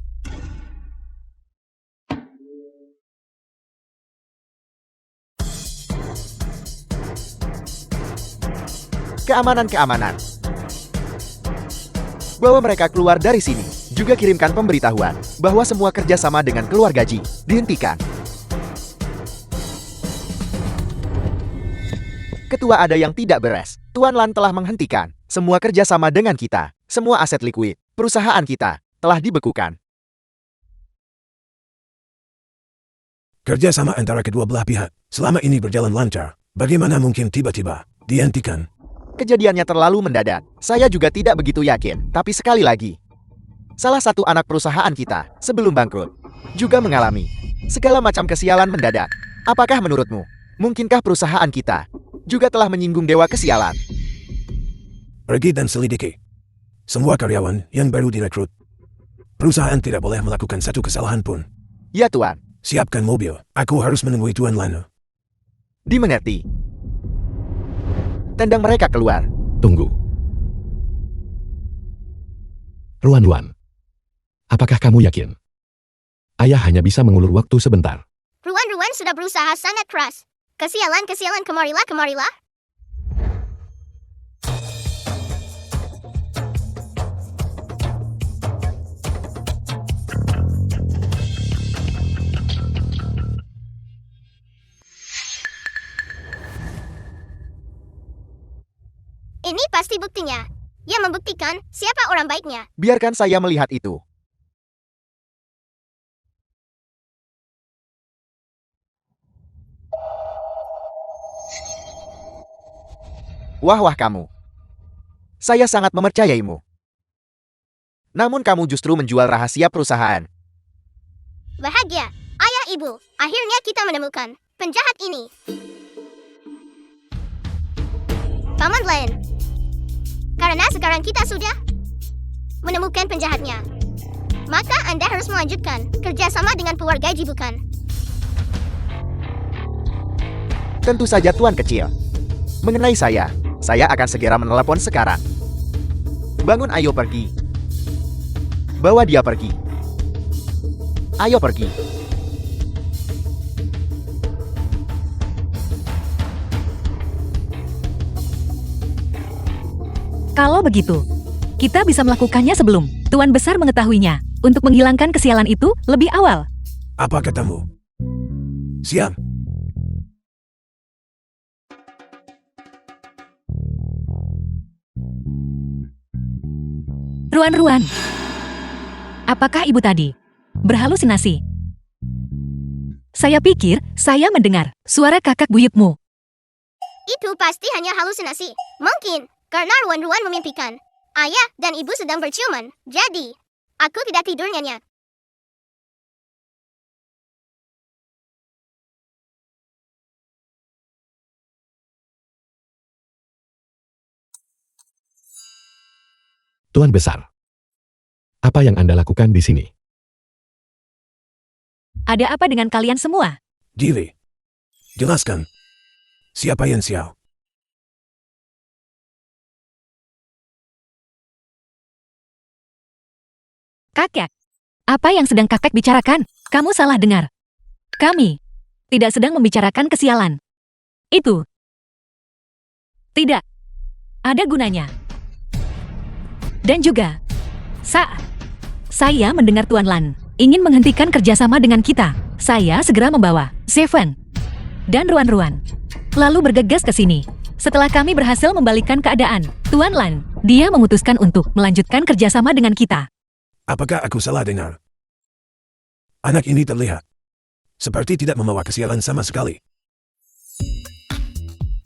S3: Keamanan. Bawa mereka keluar dari sini. Juga kirimkan pemberitahuan bahwa semua kerjasama dengan keluarga Ji dihentikan. Ketua ada yang tidak beres. Tuan Lan telah menghentikan semua kerjasama dengan kita. Semua aset likuid perusahaan kita telah dibekukan.
S6: Kerjasama antara kedua belah pihak selama ini berjalan lancar. Bagaimana mungkin tiba-tiba dihentikan?
S3: Kejadiannya terlalu mendadak. Saya juga tidak begitu yakin. Tapi sekali lagi, salah satu anak perusahaan kita sebelum bangkrut juga mengalami segala macam kesialan mendadak. Apakah menurutmu, mungkinkah perusahaan kita juga telah menyinggung dewa kesialan?
S6: Pergi dan selidiki. Semua karyawan yang baru direkrut. Perusahaan tidak boleh melakukan satu kesalahan pun.
S3: Ya Tuan,
S6: Siapkan mobil. Aku harus menemui Tuan Lana.
S3: dimengerti. Tendang mereka keluar.
S4: Tunggu. Ruan-Ruan. Apakah kamu yakin? Ayah hanya bisa mengulur waktu sebentar.
S2: Ruan-Ruan sudah berusaha sangat keras. Kesialan, kemarilah. Ini pasti buktinya. Ia membuktikan siapa orang baiknya.
S3: Biarkan saya melihat itu. Wah kamu. Saya sangat mempercayaimu. Namun kamu justru menjual rahasia perusahaan.
S2: Bahagia. Ayah ibu, akhirnya kita menemukan penjahat ini. Paman Blaine. Karena sekarang kita sudah menemukan penjahatnya, maka Anda harus melanjutkan kerjasama dengan pewarga bukan?
S3: Tentu saja Tuan kecil. Mengenai saya akan segera menelepon sekarang. Bangun, ayo pergi. Bawa dia pergi. Ayo pergi.
S1: Kalau begitu, kita bisa melakukannya sebelum Tuan Besar mengetahuinya. Untuk menghilangkan kesialan itu lebih awal.
S6: Apa katamu? Siap.
S1: Ruan-Ruan. Apakah ibu tadi berhalusinasi? Saya pikir saya mendengar suara kakak buyutmu.
S2: Itu pasti hanya halusinasi. Mungkin karena Ruan-Ruan memimpikan ayah dan ibu sedang berciuman. Jadi, aku tidak tidur nyenyak.
S4: Tuan Besar. Apa yang Anda lakukan di sini?
S1: Ada apa dengan kalian semua?
S6: Dili. Jelaskan. Siapa yang sial?
S1: Kakek. Apa yang sedang kakek bicarakan? Kamu salah dengar. Kami tidak sedang membicarakan kesialan. Itu tidak ada gunanya. Dan juga, saat saya mendengar Tuan Lan ingin menghentikan kerjasama dengan kita, saya segera membawa Seven dan Ruan-Ruan, lalu bergegas ke sini. Setelah kami berhasil membalikkan keadaan, Tuan Lan, dia memutuskan untuk melanjutkan kerjasama dengan kita.
S6: Apakah aku salah dengar? Anak ini terlihat seperti tidak membawa kesialan sama sekali.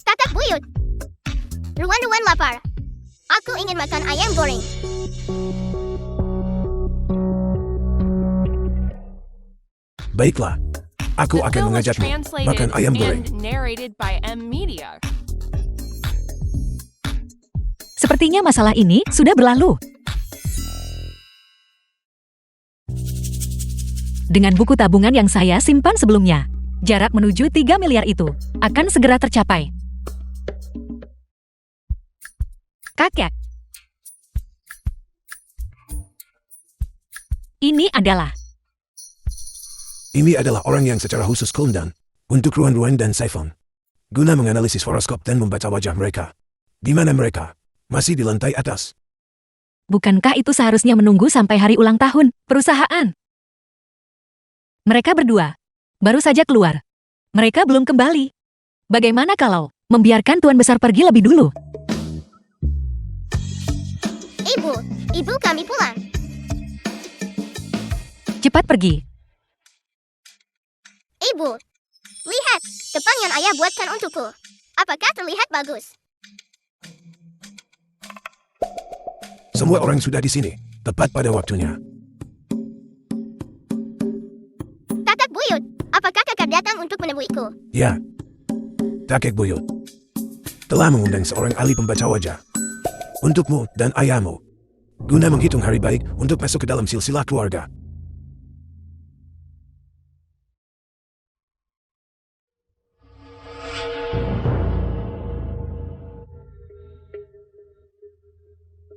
S2: Kakak buyut. Ruan-Ruan lapar. Aku ingin makan ayam goreng.
S6: Baiklah. Aku
S5: The
S6: akan
S5: film was
S6: mengajakmu
S5: translated
S6: makan ayam goreng.
S5: and narrated by M Media.
S1: Sepertinya masalah ini sudah berlalu. Dengan buku tabungan yang saya simpan sebelumnya, jarak menuju 3 miliar itu akan segera tercapai. Kakek. Ini adalah
S6: Ini adalah orang yang secara khusus komandan untuk Ruan-Ruan dan Saifon. Guna menganalisis horoskop dan membaca wajah mereka. Di mana mereka? Masih di lantai atas.
S1: Bukankah itu seharusnya menunggu sampai hari ulang tahun perusahaan? Mereka berdua baru saja keluar. Mereka belum kembali. Bagaimana kalau membiarkan Tuan Besar pergi lebih dulu?
S2: Ibu kami pulang.
S1: Cepat pergi.
S2: Ibu, lihat, tepang yang ayah buatkan untukku. Apakah terlihat bagus?
S6: Semua orang sudah di sini, tepat pada waktunya.
S2: Kakak buyut, apakah kakak datang untuk menemuiku.
S6: Ya. Kakek buyut telah mengundang seorang ahli pembaca wajah untukmu dan ayahmu guna menghitung hari baik untuk masuk ke dalam silsilah keluarga.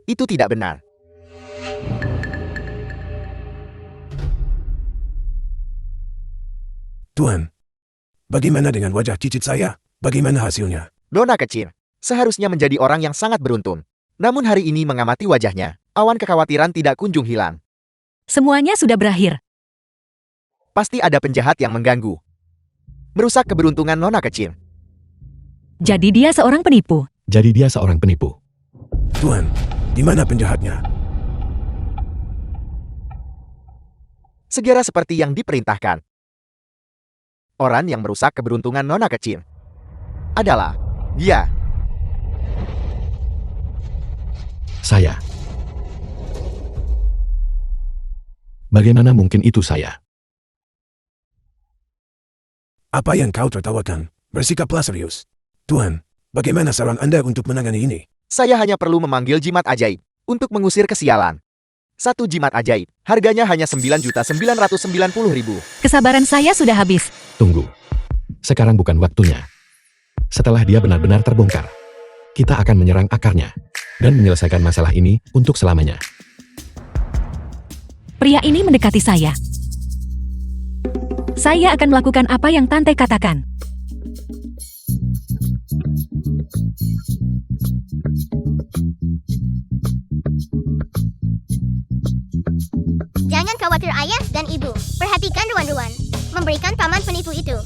S3: Itu tidak benar.
S6: Tuan, bagaimana dengan wajah cicit saya? Bagaimana hasilnya?
S3: Nona kecil, seharusnya menjadi orang yang sangat beruntung. Namun hari ini mengamati wajahnya, awan kekhawatiran tidak kunjung hilang.
S1: Semuanya sudah berakhir.
S3: Pasti ada penjahat yang mengganggu. Merusak keberuntungan Nona kecil.
S1: Jadi dia seorang penipu.
S4: Jadi dia seorang penipu.
S6: Tuan, di mana penjahatnya?
S3: Segera seperti yang diperintahkan. Orang yang merusak keberuntungan Nona kecil adalah dia.
S4: Saya. Bagaimana mungkin itu saya?
S6: Apa yang kau tertawakan? Bersikaplah serius. Tuan, bagaimana saran Anda untuk menangani ini?
S3: Saya hanya perlu memanggil jimat ajaib untuk mengusir kesialan. Satu jimat ajaib, harganya hanya 9.990.000.
S1: Kesabaran saya sudah habis.
S4: Tunggu. Sekarang bukan waktunya. Setelah dia benar-benar terbongkar, kita akan menyerang akarnya dan menyelesaikan masalah ini untuk selamanya.
S1: Pria ini mendekati saya. Saya akan melakukan apa yang Tante katakan.
S2: Jangan khawatir ayah dan ibu. Perhatikan ruan-ruan. Memberikan paman penipu itu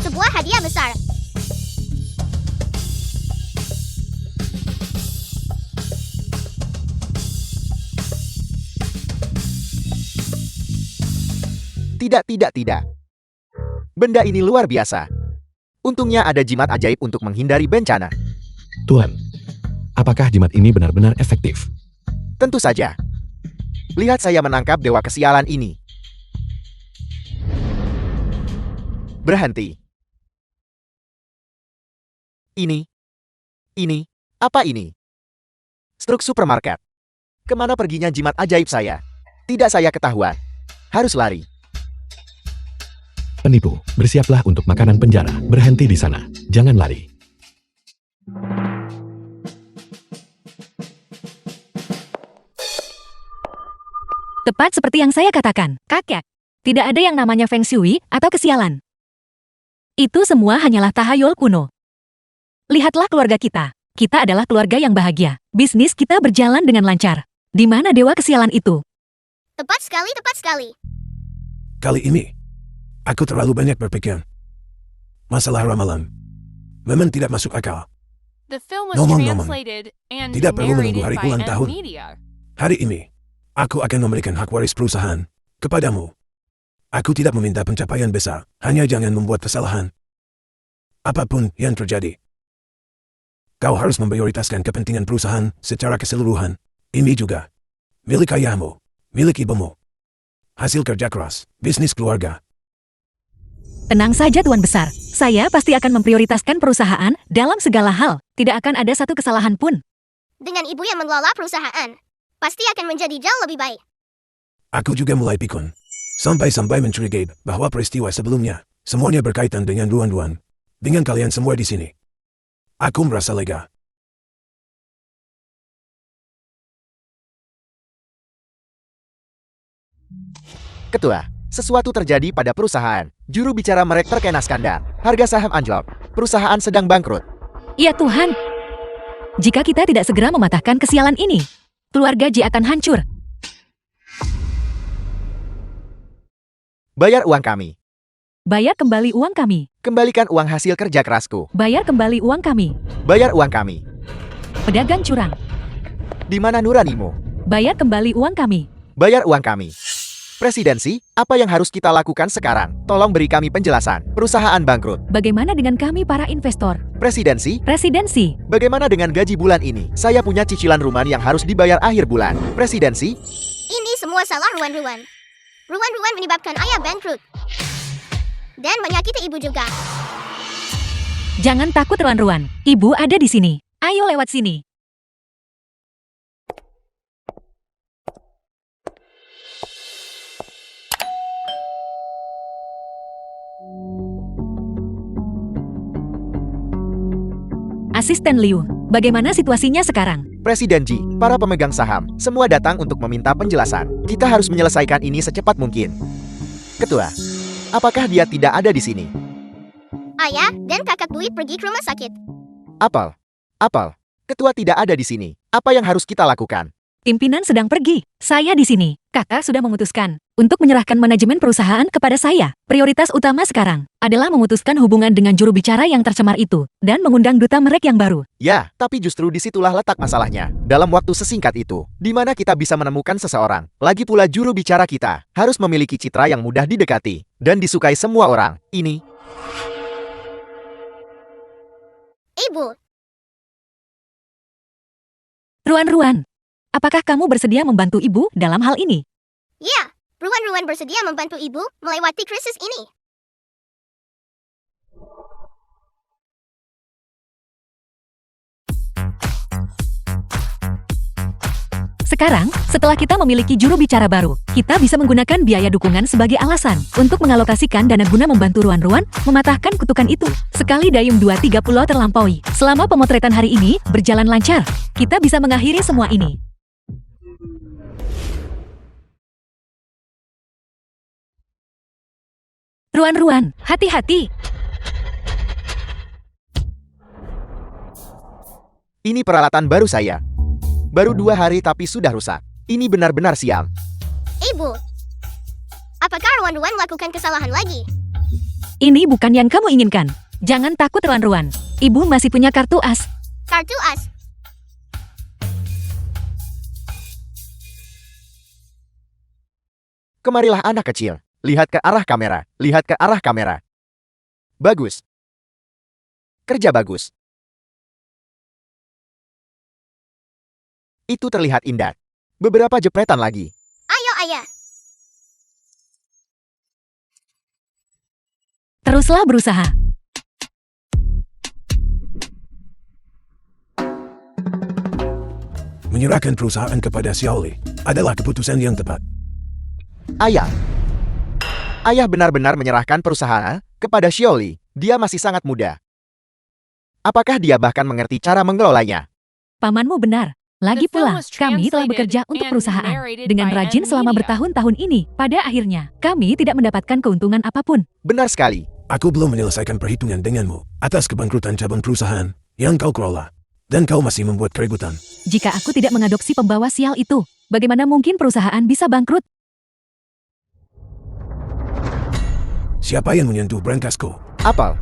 S2: sebuah hadiah besar.
S3: Tidak. Benda ini luar biasa. Untungnya ada jimat ajaib untuk menghindari bencana.
S4: Tuan, apakah jimat ini benar-benar efektif?
S3: Tentu saja. Lihat saya menangkap dewa kesialan ini. Berhenti. Ini, apa ini? Struk supermarket. Kemana perginya jimat ajaib saya? Tidak saya ketahuan. Harus lari.
S4: Penipu, bersiaplah untuk makanan penjara. Berhenti di sana. Jangan lari.
S1: Tepat seperti yang saya katakan, kakek. Tidak ada yang namanya Feng Shui atau kesialan. Itu semua hanyalah tahayul kuno. Lihatlah keluarga kita. Kita adalah keluarga yang bahagia. Bisnis kita berjalan dengan lancar. Di mana dewa kesialan itu?
S2: Tepat sekali.
S6: Kali ini, aku terlalu banyak berpikir. Masalah ramalan memang tidak masuk akal.
S5: The film was
S6: Ngomong-ngomong,
S5: translated and
S6: tidak perlu menunggu
S5: narrated
S6: hari
S5: by
S6: ulang
S5: M
S6: tahun.
S5: Media.
S6: Hari ini, aku akan memberikan hak waris perusahaan kepadamu. Aku tidak meminta pencapaian besar, hanya jangan membuat kesalahan. Apapun yang terjadi, kau harus memprioritaskan kepentingan perusahaan secara keseluruhan. Ini juga milik ayahmu, milik ibumu. Hasil kerja keras, bisnis keluarga.
S1: Tenang saja Tuan Besar. Saya pasti akan memprioritaskan perusahaan dalam segala hal. Tidak akan ada satu kesalahan pun.
S2: Dengan ibu yang mengelola perusahaan, pasti akan menjadi jauh lebih baik.
S6: Aku juga mulai pikun. Sampai-sampai mencurigai bahwa peristiwa sebelumnya, semuanya berkaitan dengan Ruan-Ruan. Dengan kalian semua di sini. Aku merasa lega.
S3: Ketua, sesuatu terjadi pada perusahaan. Juru bicara merek terkena skandal. Harga saham anjlok. Perusahaan sedang bangkrut.
S1: Ya Tuhan. Jika kita tidak segera mematahkan kesialan ini, keluarga Ji akan hancur.
S3: Bayar uang kami.
S1: Bayar kembali uang kami.
S3: Kembalikan uang hasil kerja kerasku.
S1: Bayar kembali uang kami.
S3: Bayar uang kami.
S1: Pedagang curang.
S3: Di mana nuranimu?
S1: Bayar kembali uang kami.
S3: Bayar uang kami. Presidensi, apa yang harus kita lakukan sekarang? Tolong beri kami penjelasan. Perusahaan bangkrut.
S1: Bagaimana dengan kami para investor?
S3: Presidensi,
S1: Presidensi.
S3: bagaimana dengan gaji bulan ini? Saya punya cicilan rumah yang harus dibayar akhir bulan. Presidensi,
S2: Ini semua salah Ruan-Ruan. Ruan-Ruan menyebabkan ayah bangkrut. dan menyakiti ibu juga.
S1: Jangan takut Ruan-Ruan, ibu ada di sini. Ayo lewat sini. Asisten Liu, bagaimana situasinya sekarang?
S3: Presiden Ji, para pemegang saham, semua datang untuk meminta penjelasan. Kita harus menyelesaikan ini secepat mungkin. Ketua, apakah dia tidak ada di sini?
S2: Ayah dan kakak Bui pergi ke rumah sakit.
S3: Apel, ketua tidak ada di sini. Apa yang harus kita lakukan?
S1: Pimpinan sedang pergi. Saya di sini. Kakak sudah memutuskan untuk menyerahkan manajemen perusahaan kepada saya. Prioritas utama sekarang adalah memutuskan hubungan dengan juru bicara yang tercemar itu dan mengundang duta merek yang baru.
S3: Ya, tapi justru disitulah letak masalahnya. Dalam waktu sesingkat itu, di mana kita bisa menemukan seseorang. Lagi pula juru bicara kita harus memiliki citra yang mudah didekati dan disukai semua orang. Ini
S2: Ibu,
S1: Ruan-Ruan, apakah kamu bersedia membantu ibu dalam hal ini?
S2: ya, Ruan-Ruan bersedia membantu ibu melewati krisis ini.
S1: Sekarang, setelah kita memiliki juru bicara baru, kita bisa menggunakan biaya dukungan sebagai alasan untuk mengalokasikan dana guna membantu Ruan-Ruan mematahkan kutukan itu. Sekali dayung 2-3 pulau terlampaui. Selama pemotretan hari ini berjalan lancar, kita bisa mengakhiri semua ini. Ruan-Ruan, hati-hati.
S3: Ini peralatan baru saya. Baru 2 hari tapi sudah rusak. Ini benar-benar sial.
S2: Ibu, apakah Ruan-Ruan melakukan kesalahan lagi?
S1: Ini bukan yang kamu inginkan. Jangan takut Ruan-Ruan. Ibu masih punya kartu as.
S2: Kartu as.
S3: Kemarilah anak kecil. Lihat ke arah kamera. Lihat ke arah kamera. Bagus. Kerja bagus. Itu terlihat indah. Beberapa jepretan lagi.
S2: Ayo ayah.
S1: Teruslah berusaha.
S6: Menyerahkan perusahaan kepada Xiaoli adalah keputusan yang tepat.
S3: Ayah. Ayah benar-benar menyerahkan perusahaan kepada Xiaoli. Dia masih sangat muda. Apakah dia bahkan mengerti cara mengelolanya?
S1: Pamanmu benar. Lagi pula, kami telah bekerja untuk perusahaan dengan rajin selama bertahun-tahun ini. Pada akhirnya, kami tidak mendapatkan keuntungan apapun.
S3: Benar sekali.
S6: Aku belum menyelesaikan perhitungan denganmu atas kebangkrutan cabang perusahaan yang kau kelola. Dan kau masih membuat keributan.
S1: Jika aku tidak mengadopsi pembawa sial itu, bagaimana mungkin perusahaan bisa bangkrut?
S6: Siapa yang menyentuh brankasku?
S3: Apel.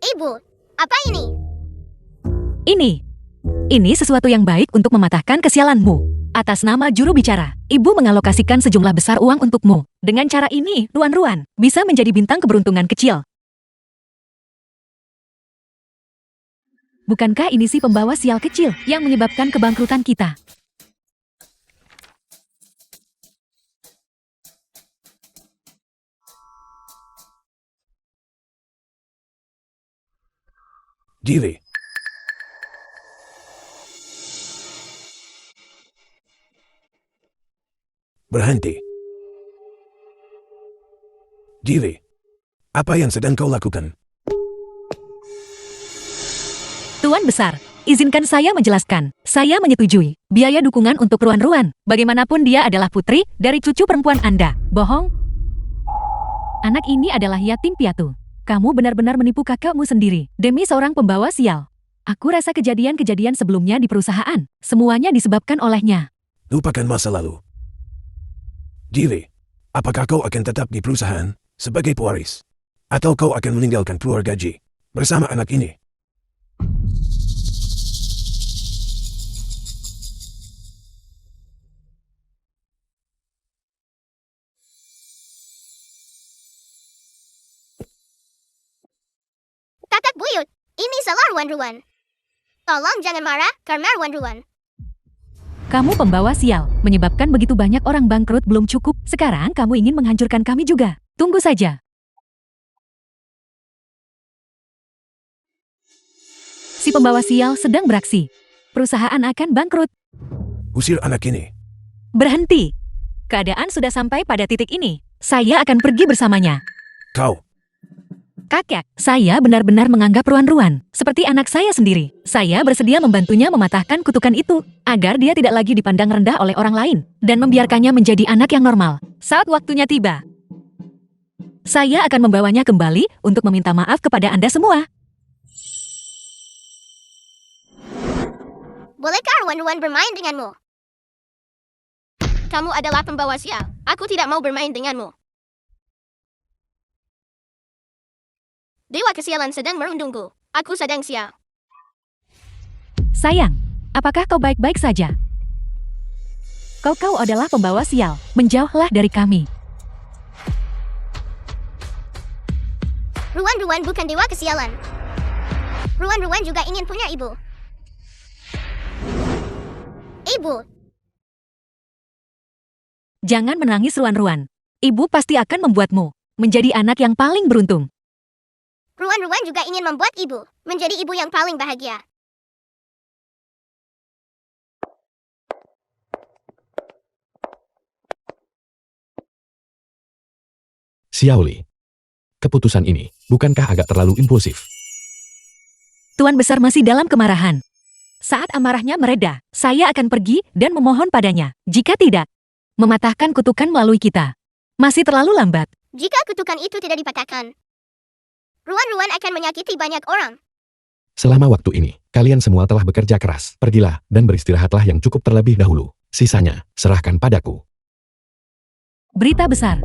S2: Ibu, apa ini?
S1: Ini sesuatu yang baik untuk mematahkan kesialanmu. Atas nama juru bicara, ibu mengalokasikan sejumlah besar uang untukmu. Dengan cara ini, Ruan-Ruan bisa menjadi bintang keberuntungan kecil. Bukankah ini si pembawa sial kecil yang menyebabkan kebangkrutan kita?
S6: Jiri. Berhenti. Jiri. Apa yang sedang kau lakukan?
S1: Tuan Besar, izinkan saya menjelaskan. Saya menyetujui biaya dukungan untuk Ruan-Ruan. Bagaimanapun dia adalah putri dari cucu perempuan Anda. Bohong? Anak ini adalah yatim piatu. Kamu benar-benar menipu kakakmu sendiri demi seorang pembawa sial. Aku rasa kejadian-kejadian sebelumnya di perusahaan, semuanya disebabkan olehnya.
S6: Lupakan masa lalu. Jiri, apakah kau akan tetap di perusahaan sebagai pewaris? Atau kau akan meninggalkan keluarga Ji bersama anak ini?
S2: salah Ruan Ruan. Tolong jangan marah karena Ruan Ruan.
S1: Kamu pembawa sial, menyebabkan begitu banyak orang bangkrut belum cukup. Sekarang kamu ingin menghancurkan kami juga. Tunggu saja. Si pembawa sial sedang beraksi. Perusahaan akan bangkrut.
S6: Usir anak ini.
S1: Berhenti. Keadaan sudah sampai pada titik ini. Saya akan pergi bersamanya.
S6: Kau.
S1: Kakek, saya benar-benar menganggap Ruan-Ruan seperti anak saya sendiri. Saya bersedia membantunya mematahkan kutukan itu, agar dia tidak lagi dipandang rendah oleh orang lain, dan membiarkannya menjadi anak yang normal. Saat waktunya tiba, saya akan membawanya kembali untuk meminta maaf kepada Anda semua.
S2: Bolehkah Ruan Ruan bermain denganmu? Kamu adalah pembawa sial. Aku tidak mau bermain denganmu. Dewa kesialan sedang merundungku. Aku sedang sial.
S1: Sayang, apakah kau baik-baik saja? Kau adalah pembawa sial. Menjauhlah dari kami.
S2: Ruan Ruan bukan dewa kesialan. Ruan Ruan juga ingin punya ibu. Ibu.
S1: Jangan menangis Ruan-Ruan. Ibu pasti akan membuatmu menjadi anak yang paling beruntung.
S2: Ruan Ruan juga ingin membuat ibu menjadi ibu yang paling bahagia.
S4: Xiaoli. Keputusan ini, bukankah agak terlalu impulsif?
S1: Tuan Besar masih dalam kemarahan. Saat amarahnya mereda, saya akan pergi dan memohon padanya. Jika tidak, mematahkan kutukan melalui kita. Masih terlalu lambat.
S2: Jika kutukan itu tidak dipatahkan, Ruan Ruan akan menyakiti banyak orang.
S4: Selama waktu ini, kalian semua telah bekerja keras. Pergilah dan beristirahatlah yang cukup terlebih dahulu. Sisanya, serahkan padaku.
S1: Berita besar.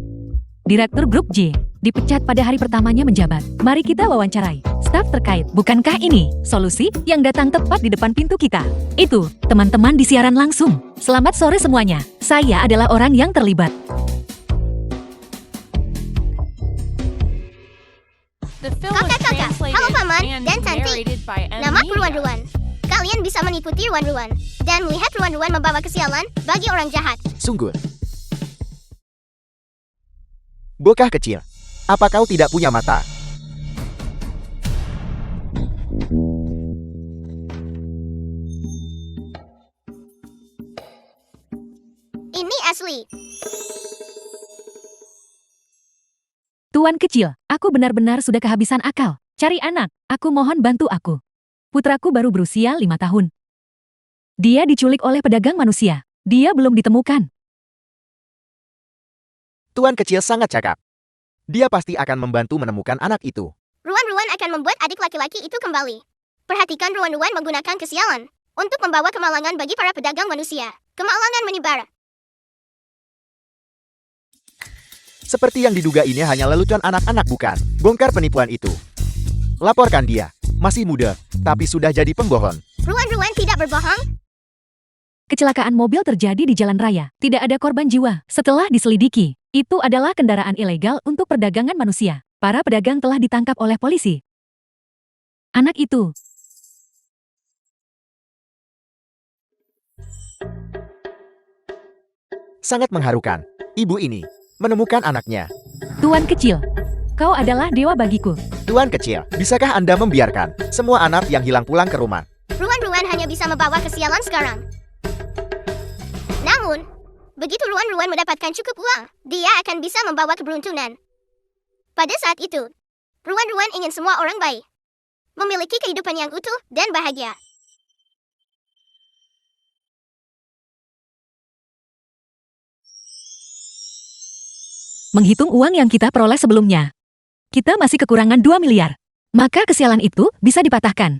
S1: Direktur Grup J dipecat pada hari pertamanya menjabat. Mari kita wawancarai staf terkait. Bukankah ini solusi yang datang tepat di depan pintu kita? Itu, teman-teman di siaran langsung. Selamat sore semuanya. Saya adalah orang yang terlibat.
S5: The film was
S2: Kakak-kakak,
S5: translated
S2: halo paman
S5: and
S2: dan cantik.
S5: narrated by M.
S2: Namaku Ruan
S5: Media.
S2: Ruan. Kalian bisa mengikuti Ruan Ruan dan melihat Ruan Ruan membawa kesialan bagi orang jahat.
S3: Sungguh. Bocah kecil, apa kau tidak punya mata?
S2: Ini asli.
S1: Tuan kecil, aku benar-benar sudah kehabisan akal. Cari anak, aku mohon bantu aku. Putraku baru berusia 5 tahun. Dia diculik oleh pedagang manusia. Dia belum ditemukan.
S3: Tuan kecil sangat cakap. Dia pasti akan membantu menemukan anak itu.
S2: Ruan Ruan akan membuat adik laki-laki itu kembali. Perhatikan Ruan Ruan menggunakan kesialan untuk membawa kemalangan bagi para pedagang manusia. Kemalangan menyebar.
S3: Seperti yang diduga ini hanya lelucon anak-anak bukan. Bongkar penipuan itu. Laporkan dia. Masih muda, tapi sudah jadi pembohong.
S2: Ruan Ruan tidak berbohong.
S1: Kecelakaan mobil terjadi di jalan raya. Tidak ada korban jiwa. Setelah diselidiki, itu adalah kendaraan ilegal untuk perdagangan manusia. Para pedagang telah ditangkap oleh polisi. Anak itu
S3: Sangat mengharukan. Ibu ini menemukan anaknya.
S1: Tuan kecil. Kau adalah dewa bagiku.
S3: Tuan kecil, bisakah Anda membiarkan semua anak yang hilang pulang ke rumah?
S2: Ruan Ruan hanya bisa membawa kesialan sekarang. Namun, begitu Ruan Ruan mendapatkan cukup uang, dia akan bisa membawa keberuntungan. Pada saat itu, Ruan Ruan ingin semua orang baik. Memiliki kehidupan yang utuh dan bahagia.
S1: Menghitung uang yang kita peroleh sebelumnya, kita masih kekurangan 2 miliar. Maka kesialan itu bisa dipatahkan.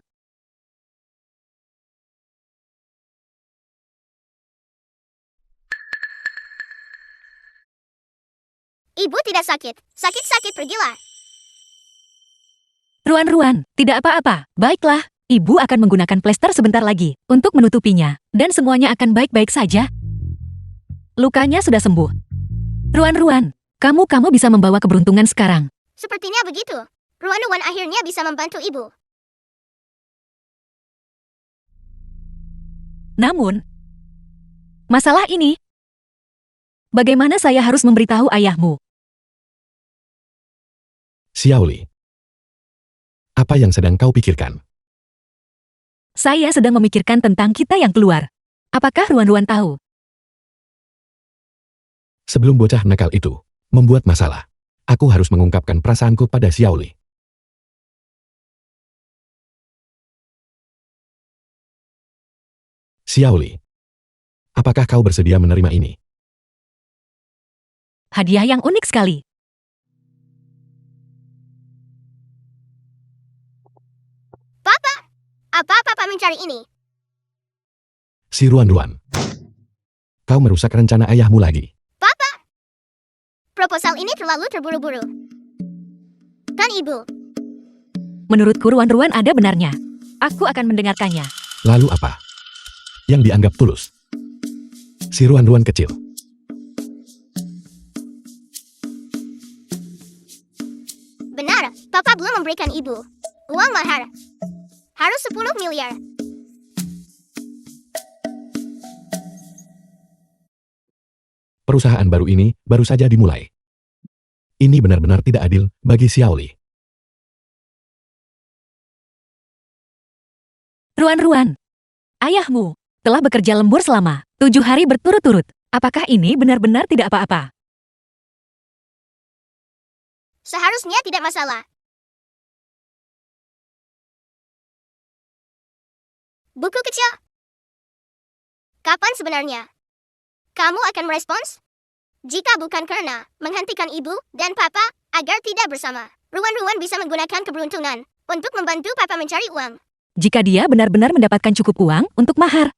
S2: Ibu tidak sakit. Sakit-sakit pergilah.
S1: Ruan-Ruan, tidak apa-apa. Baiklah, ibu akan menggunakan plester sebentar lagi untuk menutupinya. Dan semuanya akan baik-baik saja. Lukanya sudah sembuh. Ruan-Ruan, kamu bisa membawa keberuntungan sekarang.
S2: Sepertinya begitu. Ruan Ruan akhirnya bisa membantu ibu.
S1: Namun, masalah ini, bagaimana saya harus memberitahu ayahmu?
S4: Xiaoli. Apa yang sedang kau pikirkan?
S1: Saya sedang memikirkan tentang kita yang keluar. Apakah Ruan-Ruan tahu?
S4: Sebelum bocah nakal itu membuat masalah, aku harus mengungkapkan perasaanku pada Xiaoli. Xiaoli, apakah kau bersedia menerima ini?
S1: Hadiah yang unik sekali.
S2: Apa Papa mencari ini?
S4: Si Ruan-Ruan. Kau merusak rencana ayahmu lagi.
S2: Proposal ini terlalu terburu-buru. Kan Ibu?
S1: Menurutku Ruan-Ruan ada benarnya. Aku akan mendengarkannya.
S4: Lalu apa? Yang dianggap tulus. Si Ruan-Ruan kecil.
S2: Benar, Papa belum memberikan Ibu uang mahar. Harus 10 miliar.
S4: Perusahaan baru ini baru saja dimulai. Ini benar-benar tidak adil bagi Xiaoli.
S1: Ruan-Ruan, ayahmu telah bekerja lembur selama 7 hari berturut-turut. Apakah ini benar-benar tidak apa-apa?
S2: Seharusnya tidak masalah. Buku kecil. Kapan sebenarnya kamu akan merespons? Jika bukan karena menghentikan Ibu dan Papa agar tidak bersama, Ruan-Ruan bisa menggunakan keberuntungan untuk membantu Papa mencari uang.
S1: Jika dia benar-benar mendapatkan cukup uang untuk mahar,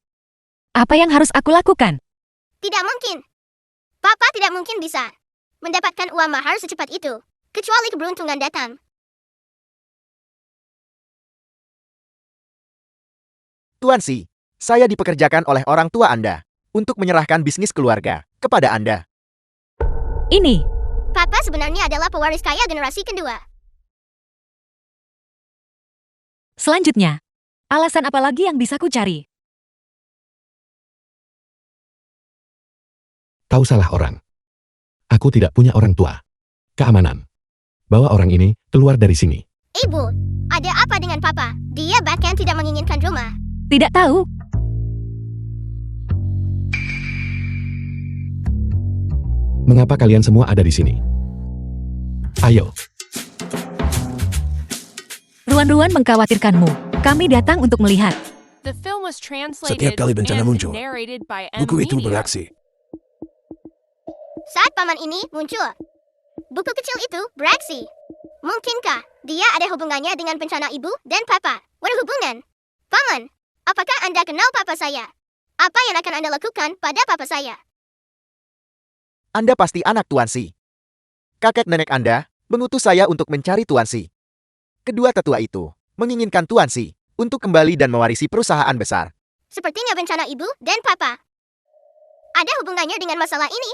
S1: apa yang harus aku lakukan?
S2: Tidak mungkin. Papa tidak mungkin bisa mendapatkan uang mahar secepat itu, kecuali keberuntungan datang.
S3: Tuan Si, saya dipekerjakan oleh orang tua Anda untuk menyerahkan bisnis keluarga kepada Anda.
S1: Ini,
S2: Papa sebenarnya adalah pewaris kaya generasi kedua.
S1: selanjutnya, alasan apa lagi yang bisa ku cari?
S4: Kau salah orang. Aku tidak punya orang tua. Keamanan. Bawa orang ini keluar dari sini.
S2: Ibu, ada apa dengan Papa? Dia bahkan tidak menginginkan rumah.
S1: Tidak tahu.
S4: Mengapa kalian semua ada di sini? Ayo,
S1: Ruan-Ruan mengkhawatirkanmu. Kami datang untuk melihat.
S5: The film was translated
S6: Setiap kali bencana
S5: and
S6: muncul,
S5: narrated by M
S6: buku itu
S5: Media.
S6: beraksi.
S2: Saat paman ini muncul, buku kecil itu beraksi. Mungkinkah dia ada hubungannya dengan bencana Ibu dan Papa? Berhubungan. Paman, apakah Anda kenal Papa saya? Apa yang akan Anda lakukan pada Papa saya?
S3: Anda pasti anak Tuan Si. Kakek nenek Anda mengutus saya untuk mencari Tuan Si. Kedua tetua itu menginginkan Tuan Si untuk kembali dan mewarisi perusahaan besar.
S2: Sepertinya bencana Ibu dan Papa ada hubungannya dengan masalah ini.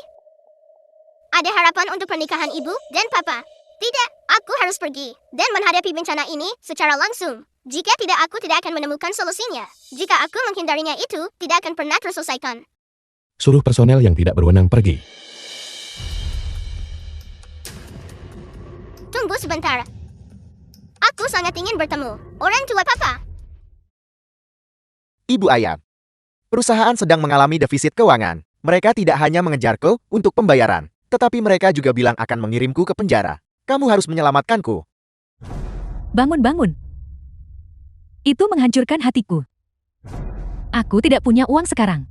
S2: Ada harapan untuk pernikahan Ibu dan Papa. Tidak, aku harus pergi dan menghadapi bencana ini secara langsung. Jika tidak, aku tidak akan menemukan solusinya. Jika aku menghindarinya, itu tidak akan pernah terselesaikan.
S4: suruh personel yang tidak berwenang pergi.
S2: Tunggu sebentar. Aku sangat ingin bertemu orang tua Papa.
S3: Ibu Ayah, perusahaan sedang mengalami defisit keuangan. Mereka tidak hanya mengejarku untuk pembayaran, tetapi mereka juga bilang akan mengirimku ke penjara. Kamu harus menyelamatkanku.
S1: Bangun-bangun. Itu menghancurkan hatiku. Aku tidak punya uang sekarang.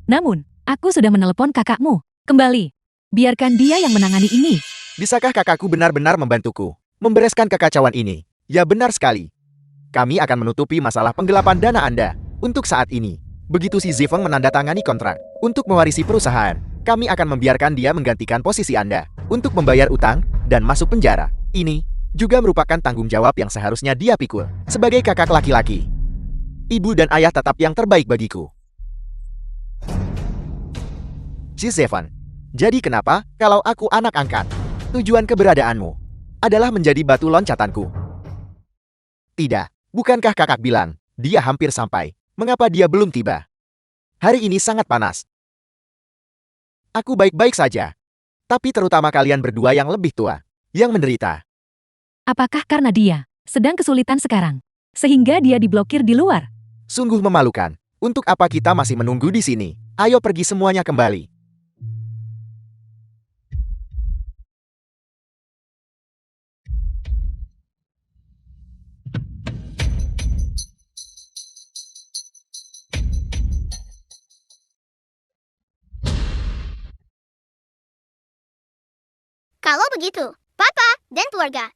S1: Namun, aku sudah menelepon kakakmu. Kembali. Biarkan dia yang menangani ini.
S3: Bisakah kakakku benar-benar membantuku membereskan kekacauan ini? Ya, benar sekali. Kami akan menutupi masalah penggelapan dana Anda untuk saat ini. Begitu si Zifeng menandatangani kontrak untuk mewarisi perusahaan, kami akan membiarkan dia menggantikan posisi Anda untuk membayar utang dan masuk penjara. Ini juga merupakan tanggung jawab yang seharusnya dia pikul sebagai kakak laki-laki. Ibu dan ayah tetap yang terbaik bagiku. Si Zefan, jadi kenapa kalau aku anak angkat? Tujuan keberadaanmu adalah menjadi batu loncatanku. Tidak, bukankah kakak bilang dia hampir sampai? Mengapa dia belum tiba? Hari ini sangat panas. Aku baik-baik saja. Tapi terutama kalian berdua yang lebih tua, yang menderita.
S1: Apakah karena dia sedang kesulitan sekarang, sehingga dia diblokir di luar?
S3: Sungguh memalukan. Untuk apa kita masih menunggu di sini? Ayo pergi semuanya kembali.
S2: Kalau begitu, Papa dan keluarga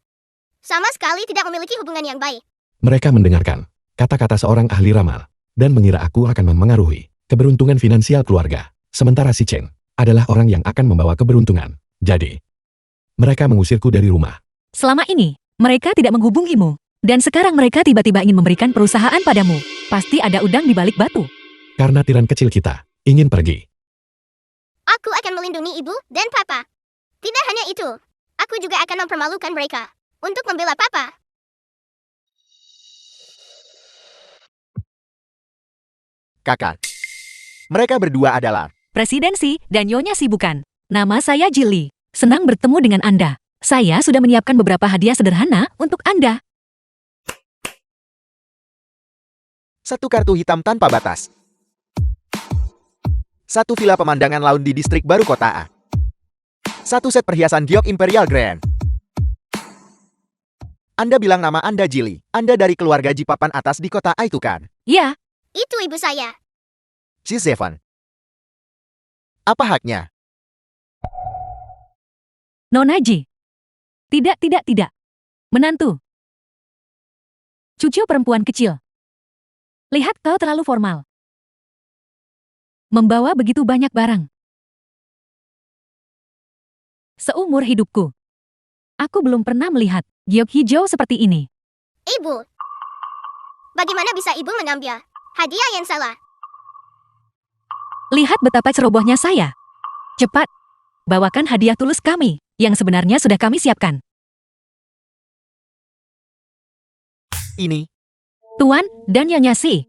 S2: sama sekali tidak memiliki hubungan yang baik.
S4: Mereka mendengarkan kata-kata seorang ahli ramal dan mengira aku akan memengaruhi keberuntungan finansial keluarga. Sementara si Chen adalah orang yang akan membawa keberuntungan. Jadi, mereka mengusirku dari rumah.
S1: Selama ini, mereka tidak menghubungimu. Dan sekarang mereka tiba-tiba ingin memberikan perusahaan padamu. Pasti ada udang di balik batu.
S4: Karena tiran kecil kita ingin pergi.
S2: Aku akan melindungi ibu dan papa. Tidak hanya itu, aku juga akan mempermalukan mereka untuk membela papa.
S3: Kakak. Mereka berdua adalah
S1: Presidensi dan Nyonya Si bukan. Nama saya Jilly. Senang bertemu dengan Anda. Saya sudah menyiapkan beberapa hadiah sederhana untuk Anda.
S3: satu kartu hitam tanpa batas. Satu villa pemandangan laut di distrik baru kota A. Satu set perhiasan giok Imperial Grand. Anda bilang nama Anda Jilly. Anda dari keluarga Jipapan atas di kota A itu kan?
S1: Ya,
S2: Itu ibu saya.
S3: Si Zevan. Apa haknya?
S1: Nona Ji. Tidak. Menantu. Cucu perempuan kecil. Lihat kau terlalu formal. Membawa begitu banyak barang. Seumur hidupku, aku belum pernah melihat giok hijau seperti ini.
S2: Ibu. Bagaimana bisa ibu mengambil hadiah yang salah?
S1: Lihat betapa cerobohnya saya. Cepat, bawakan hadiah tulus kami, yang sebenarnya sudah kami siapkan.
S3: Ini.
S1: Tuan dan Nyonya Si.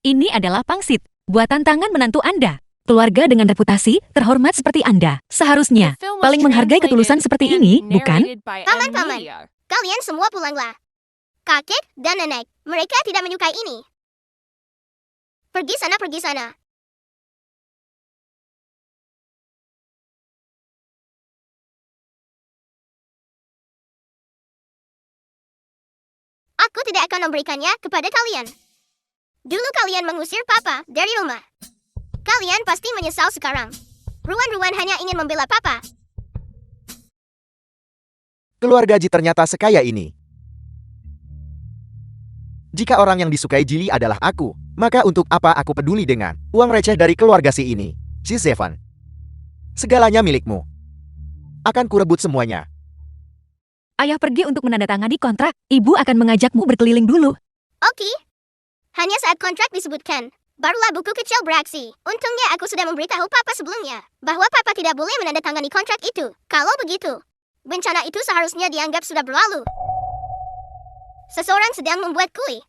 S1: Ini adalah pangsit, buatan tangan menantu Anda. Keluarga dengan reputasi terhormat seperti Anda. Seharusnya
S5: The film was
S1: paling menghargai
S5: translated
S1: ketulusan seperti
S5: and
S1: ini, bukan?
S5: narrated by
S2: Paman,
S5: M
S2: paman.
S5: Media.
S2: Kalian semua pulanglah. Kakek dan nenek, mereka tidak menyukai ini. Pergi sana. Aku tidak akan memberikannya kepada kalian. Dulu kalian mengusir papa dari rumah. Kalian pasti menyesal sekarang. Ruan-ruan hanya ingin membela papa.
S3: Keluarga Ji ternyata sekaya ini. Jika orang yang disukai Jilly adalah aku, maka untuk apa aku peduli dengan uang receh dari keluarga si ini? Si Zevan. Segalanya milikmu. Akan kurebut semuanya.
S1: Ayah pergi untuk menandatangani kontrak. Ibu akan mengajakmu berkeliling dulu.
S2: Oke. Hanya saat kontrak disebutkan, barulah buku kecil beraksi. Untungnya aku sudah memberitahu papa sebelumnya, bahwa papa tidak boleh menandatangani kontrak itu. Kalau begitu, bencana itu seharusnya dianggap sudah berlalu. Seseorang sedang membuat kue.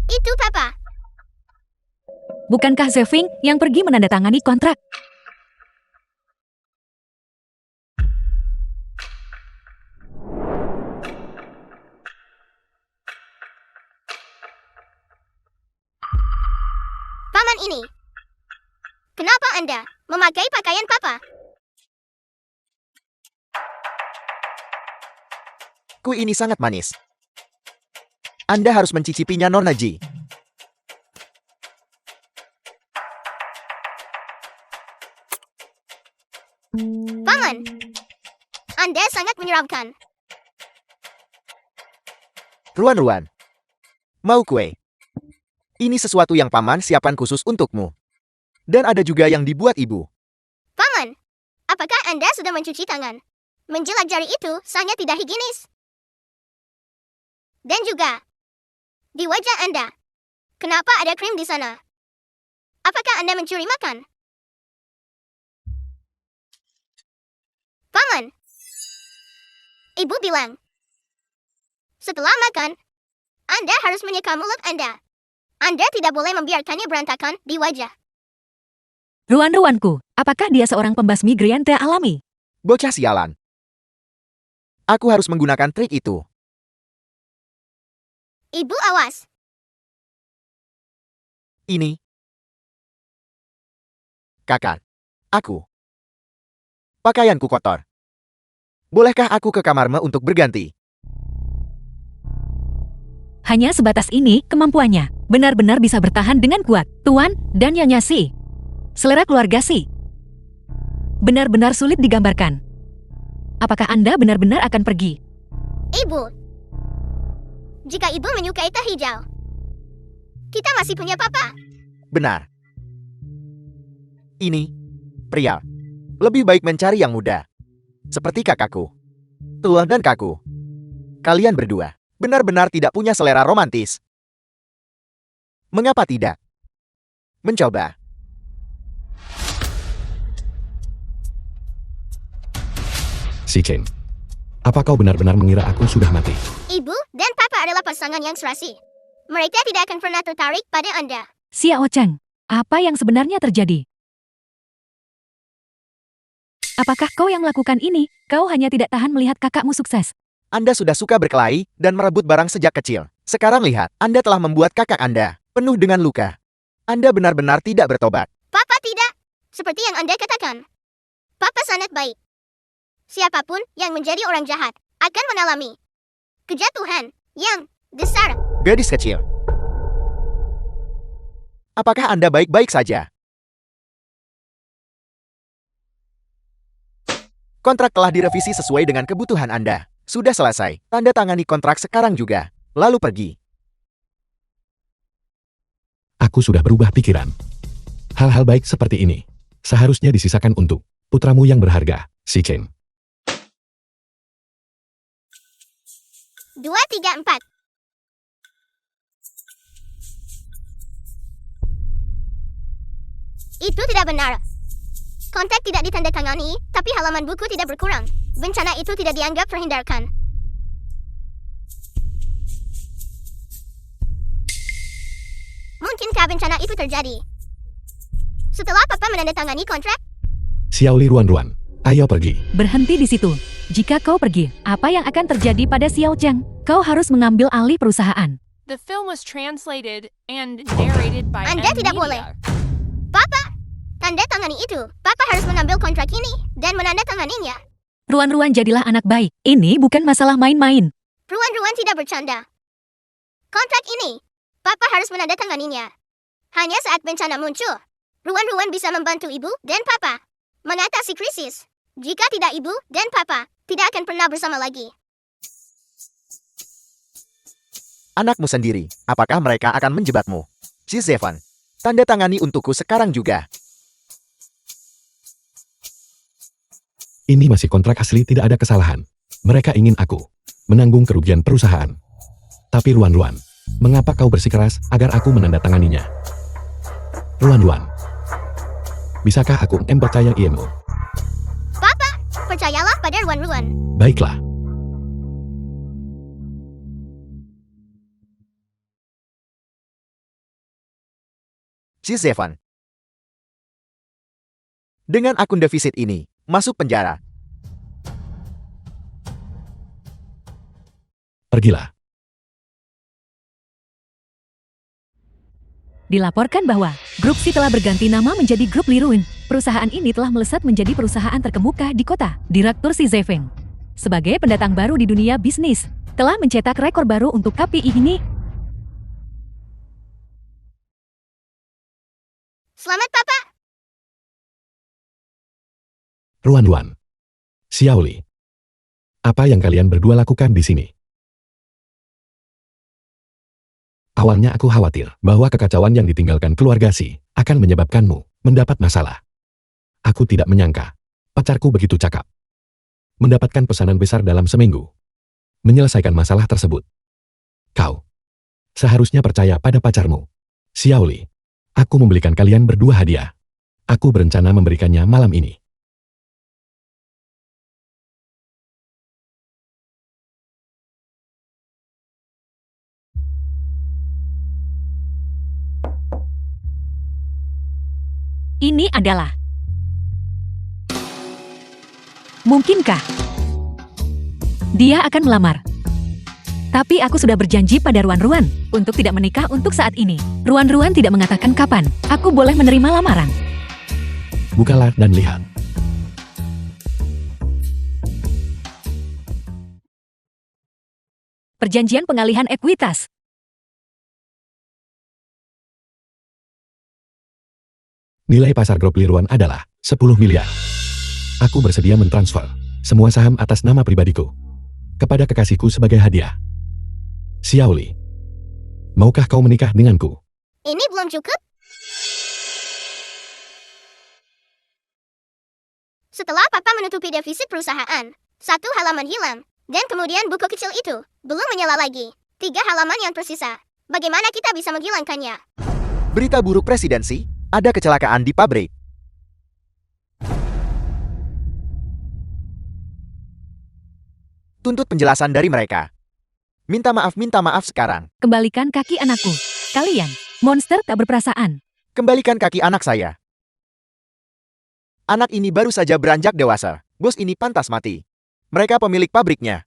S2: Itu papa.
S1: Bukankah Zeving yang pergi menandatangani kontrak?
S2: Paman ini. Kenapa Anda memakai pakaian papa?
S3: Kue ini sangat manis. Anda harus mencicipinya, Nona Ji.
S2: Paman, Anda sangat menyeramkan.
S3: Ruan-ruan. Mau kue? Ini sesuatu yang paman siapkan khusus untukmu. Dan ada juga yang dibuat ibu.
S2: Paman, apakah Anda sudah mencuci tangan? Menjilat jari itu sangat tidak higienis. Dan juga, di wajah Anda, kenapa ada krim di sana? Apakah Anda mencuri makan? Paman, ibu bilang, setelah makan, Anda harus menyeka mulut Anda. Anda tidak boleh membiarkannya berantakan di wajah.
S1: Ruan-ruanku, apakah dia seorang pembasmi Griante alami?
S3: Bocah sialan. Aku harus menggunakan trik itu.
S2: Ibu awas.
S3: Ini. Kakak. Aku. Pakaianku kotor. Bolehkah aku ke kamarmu untuk berganti?
S1: Hanya sebatas ini kemampuannya. Benar-benar bisa bertahan dengan kuat. Tuan dan Nyonya Si. Selera keluarga Si. Benar-benar sulit digambarkan. Apakah Anda benar-benar akan pergi?
S2: Ibu. Jika ibu menyukai teh hijau, kita masih punya papa.
S3: Benar. Ini. Pria. Lebih baik mencari yang muda. Seperti kakakku. Tua dan kaku. Kalian berdua benar-benar tidak punya selera romantis. Mengapa tidak? Mencoba.
S4: Si Chen. Apa kau benar-benar mengira aku sudah mati?
S2: Ibu dan papa adalah pasangan yang serasi. Mereka tidak akan pernah tertarik pada Anda.
S1: Xiao Cheng, apa yang sebenarnya terjadi? Apakah kau yang melakukan ini? Kau hanya tidak tahan melihat kakakmu sukses.
S3: Anda sudah suka berkelahi dan merebut barang sejak kecil. Sekarang lihat, Anda telah membuat kakak Anda penuh dengan luka. Anda benar-benar tidak bertobat.
S2: Papa tidak. Seperti yang Anda katakan. Papa sangat baik. Siapapun yang menjadi orang jahat akan mengalami kejatuhan yang besar.
S3: Gadis kecil. Apakah Anda baik-baik saja? Kontrak telah direvisi sesuai dengan kebutuhan Anda. Sudah selesai. Tanda tangani kontrak sekarang juga. Lalu pergi.
S4: Aku sudah berubah pikiran. Hal-hal baik seperti ini seharusnya disisakan untuk putramu yang berharga, Si Chen.
S2: 2, 3, 4. Itu tidak benar. Kontrak tidak ditandatangani, tapi halaman buku tidak berkurang. Bencana itu tidak dianggap terhindarkan. Mungkinkah bencana itu terjadi setelah papa menandatangani kontrak?
S4: Xiaoli Ruan-Ruan, ayo pergi.
S1: Berhenti di situ. Jika kau pergi, apa yang akan terjadi pada Xiao Cheng? Kau harus mengambil alih perusahaan.
S5: The film was translated and narrated by
S2: Anda
S5: M
S2: tidak
S5: Media.
S2: boleh. Papa, tanda tangani itu. Papa harus mengambil kontrak ini dan menandatanganinya.
S1: Ruan-ruan jadilah anak baik. Ini bukan masalah main-main.
S2: Ruan-ruan tidak bercanda. Kontrak ini, Papa harus menandatanganinya. Hanya saat bencana muncul, Ruan-ruan bisa membantu ibu dan papa mengatasi krisis. Jika tidak ibu dan papa, tidak akan pernah bersama lagi.
S3: Anakmu sendiri, apakah mereka akan menjebakmu? Si Zevan, tanda tangani untukku sekarang juga.
S4: Ini masih kontrak asli, tidak ada kesalahan. Mereka ingin aku menanggung kerugian perusahaan. Tapi Ruan-Ruan, mengapa kau bersikeras agar aku menandatanganinya? Ruan-Ruan, bisakah aku mempercayaimu?
S2: Papa, percayalah pada Ruan-ruan.
S4: Baiklah.
S3: Si Zevan. Dengan akun defisit ini, masuk penjara.
S4: Pergilah.
S1: Dilaporkan bahwa grup Si telah berganti nama menjadi grup Liruin. Perusahaan ini telah melesat menjadi perusahaan terkemuka di kota. Direktur Si Zefeng, sebagai pendatang baru di dunia bisnis, telah mencetak rekor baru untuk KPI ini.
S2: Selamat Papa.
S4: Ruan-Ruan, Xiaoli, apa yang kalian berdua lakukan di sini? Awalnya aku khawatir bahwa kekacauan yang ditinggalkan keluarga Si akan menyebabkanmu mendapat masalah. Aku tidak menyangka pacarku begitu cakap. Mendapatkan pesanan besar dalam seminggu. Menyelesaikan masalah tersebut. Kau seharusnya percaya pada pacarmu. Xiaoli, aku membelikan kalian berdua hadiah. Aku berencana memberikannya malam ini.
S1: Ini adalah... Mungkinkah dia akan melamar? Tapi aku sudah berjanji pada Ruan-Ruan untuk tidak menikah untuk saat ini. Ruan-Ruan tidak mengatakan kapan aku boleh menerima lamaran.
S4: Bukalah dan lihat.
S1: Perjanjian pengalihan ekuitas.
S4: Nilai pasar grup Liruan adalah 10 miliar. Aku bersedia mentransfer semua saham atas nama pribadiku kepada kekasihku sebagai hadiah. Xiaoli, maukah kau menikah denganku?
S2: Ini belum cukup? Setelah Papa menutupi defisit perusahaan, 1 halaman hilang, dan kemudian buku kecil itu belum menyala lagi. 3 halaman yang tersisa. Bagaimana kita bisa menghilangkannya?
S3: Berita buruk presidensi, ada kecelakaan di pabrik. Tuntut penjelasan dari mereka. Minta maaf sekarang.
S1: Kembalikan kaki anakku. Kalian, monster tak berperasaan.
S3: Kembalikan kaki anak saya. Anak ini baru saja beranjak dewasa. Bos ini pantas mati. Mereka pemilik pabriknya.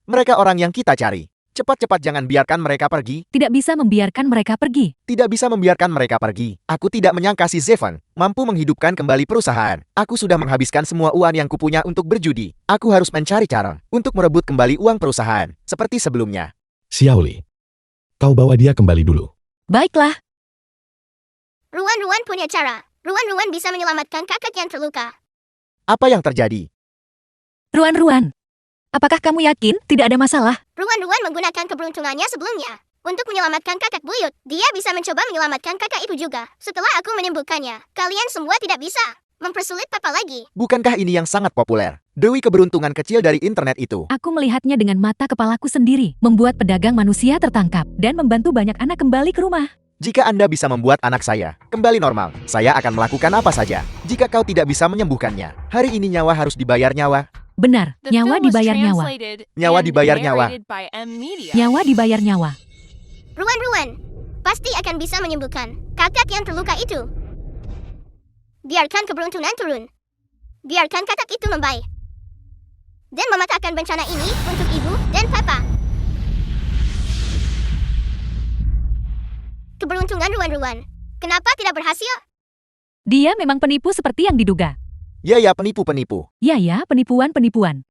S3: Mereka orang yang kita cari. Cepat-cepat jangan biarkan mereka pergi.
S1: Tidak bisa membiarkan mereka pergi.
S3: Tidak bisa membiarkan mereka pergi. Aku tidak menyangka si Zevan mampu menghidupkan kembali perusahaan. Aku sudah menghabiskan semua uang yang kupunya untuk berjudi. Aku harus mencari cara untuk merebut kembali uang perusahaan. Seperti sebelumnya.
S4: Xiaoli, kau bawa dia kembali dulu.
S1: Baiklah,
S2: Ruan-Ruan punya cara. Ruan-Ruan bisa menyelamatkan kakak yang terluka.
S3: Apa yang terjadi?
S1: Ruan-Ruan. Apakah kamu yakin tidak ada masalah?
S2: Ruan-Ruan menggunakan keberuntungannya sebelumnya untuk menyelamatkan kakak buyut. Dia bisa mencoba menyelamatkan kakak itu juga. Setelah aku menyembuhkannya, kalian semua tidak bisa mempersulit Papa lagi.
S3: Bukankah ini yang sangat populer? Dewi keberuntungan kecil dari internet itu.
S1: Aku melihatnya dengan mata kepalaku sendiri, membuat pedagang manusia tertangkap, dan membantu banyak anak kembali ke rumah.
S3: Jika Anda bisa membuat anak saya kembali normal, saya akan melakukan apa saja. Jika kau tidak bisa menyembuhkannya, hari ini nyawa harus dibayar nyawa.
S1: Benar,
S5: The
S1: nyawa
S5: film was
S1: dibayar nyawa.
S5: translated
S3: Nyawa
S5: and
S3: dibayar nyawa.
S5: narrated by M Media.
S1: Nyawa dibayar nyawa.
S2: Ruan-Ruan pasti akan bisa menyembuhkan kakak yang terluka itu. Biarkan keberuntungan turun. Biarkan kakak itu membaik. Dan mematahkan bencana ini untuk ibu dan papa. Keberuntungan Ruan-Ruan. Kenapa tidak berhasil?
S1: Dia memang penipu seperti yang diduga.
S3: Ya, penipu-penipu.
S1: Ya, penipuan-penipuan.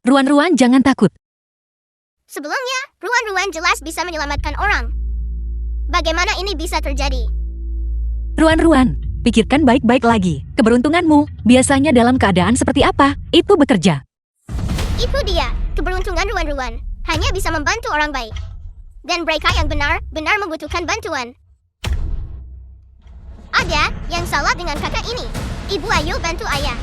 S1: Ruan-Ruan jangan takut.
S2: Sebelumnya, Ruan-Ruan jelas bisa menyelamatkan orang. Bagaimana ini bisa terjadi?
S1: Ruan-Ruan, pikirkan baik-baik lagi. Keberuntunganmu, biasanya dalam keadaan seperti apa, itu bekerja.
S2: Itu dia, keberuntungan Ruan-Ruan. Hanya bisa membantu orang baik. Dan mereka yang benar-benar membutuhkan bantuan. Ada yang salah dengan kakak ini. Ibu ayo bantu ayah.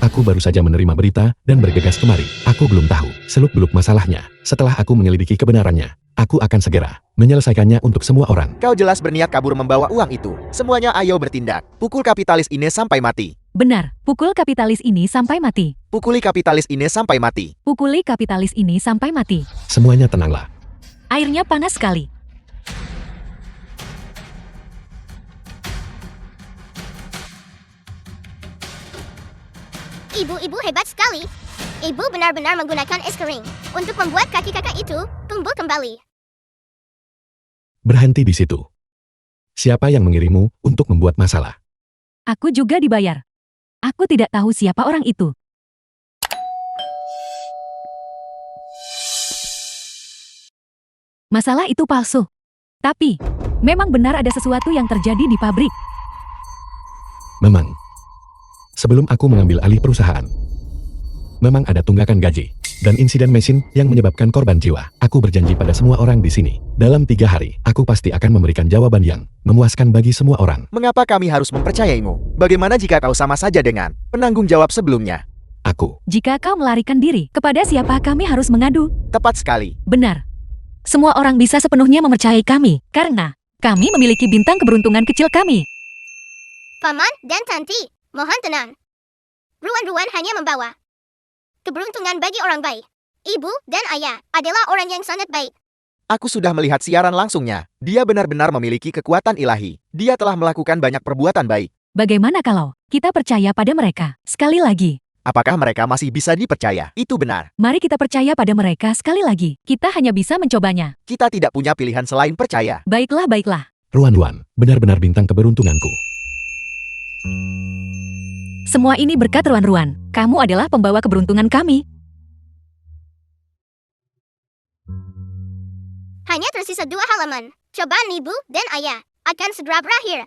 S4: Aku baru saja menerima berita dan bergegas kemari. Aku belum tahu seluk-beluk masalahnya. Setelah aku menyelidiki kebenarannya, aku akan segera menyelesaikannya untuk semua orang.
S3: Kau jelas berniat kabur membawa uang itu. Semuanya ayo bertindak. Pukul kapitalis ini sampai mati.
S1: Benar, pukul kapitalis ini sampai mati.
S3: Pukuli kapitalis ini sampai mati.
S1: Pukuli kapitalis ini sampai mati.
S4: Semuanya tenanglah.
S1: Airnya panas sekali.
S2: Ibu-ibu hebat sekali. Ibu benar-benar menggunakan es kering untuk membuat kaki kakak itu tumbuh kembali.
S4: Berhenti di situ. Siapa yang mengirimmu untuk membuat masalah?
S1: Aku juga dibayar. Aku tidak tahu siapa orang itu. Masalah itu palsu. Tapi, memang benar ada sesuatu yang terjadi di pabrik.
S4: Memang. Sebelum aku mengambil alih perusahaan, memang ada tunggakan gaji dan insiden mesin yang menyebabkan korban jiwa. Aku berjanji pada semua orang di sini. Dalam 3 hari, aku pasti akan memberikan jawaban yang memuaskan bagi semua orang.
S3: Mengapa kami harus mempercayaimu? Bagaimana jika kau sama saja dengan penanggung jawab sebelumnya?
S4: Aku.
S1: Jika kau melarikan diri, kepada siapa kami harus mengadu?
S3: Tepat sekali.
S1: Benar. Semua orang bisa sepenuhnya mempercayai kami, karena kami memiliki bintang keberuntungan kecil kami.
S2: Paman dan Tanti, mohon tenang. Ruan-Ruan hanya membawa keberuntungan bagi orang baik. Ibu dan ayah adalah orang yang sangat baik.
S3: Aku sudah melihat siaran langsungnya. Dia benar-benar memiliki kekuatan ilahi. Dia telah melakukan banyak perbuatan baik.
S1: Bagaimana kalau kita percaya pada mereka? Sekali lagi,
S3: Apakah mereka masih bisa dipercaya? Itu benar.
S1: mari kita percaya pada mereka sekali lagi. Kita hanya bisa mencobanya.
S3: Kita tidak punya pilihan selain percaya.
S1: Baiklah, baiklah.
S4: Ruan-Ruan, benar-benar bintang keberuntunganku.
S1: Semua ini berkat Ruan-Ruan. Kamu adalah pembawa keberuntungan kami.
S2: Hanya tersisa 2 halaman. Cobaan ibu dan ayah akan segera berakhir.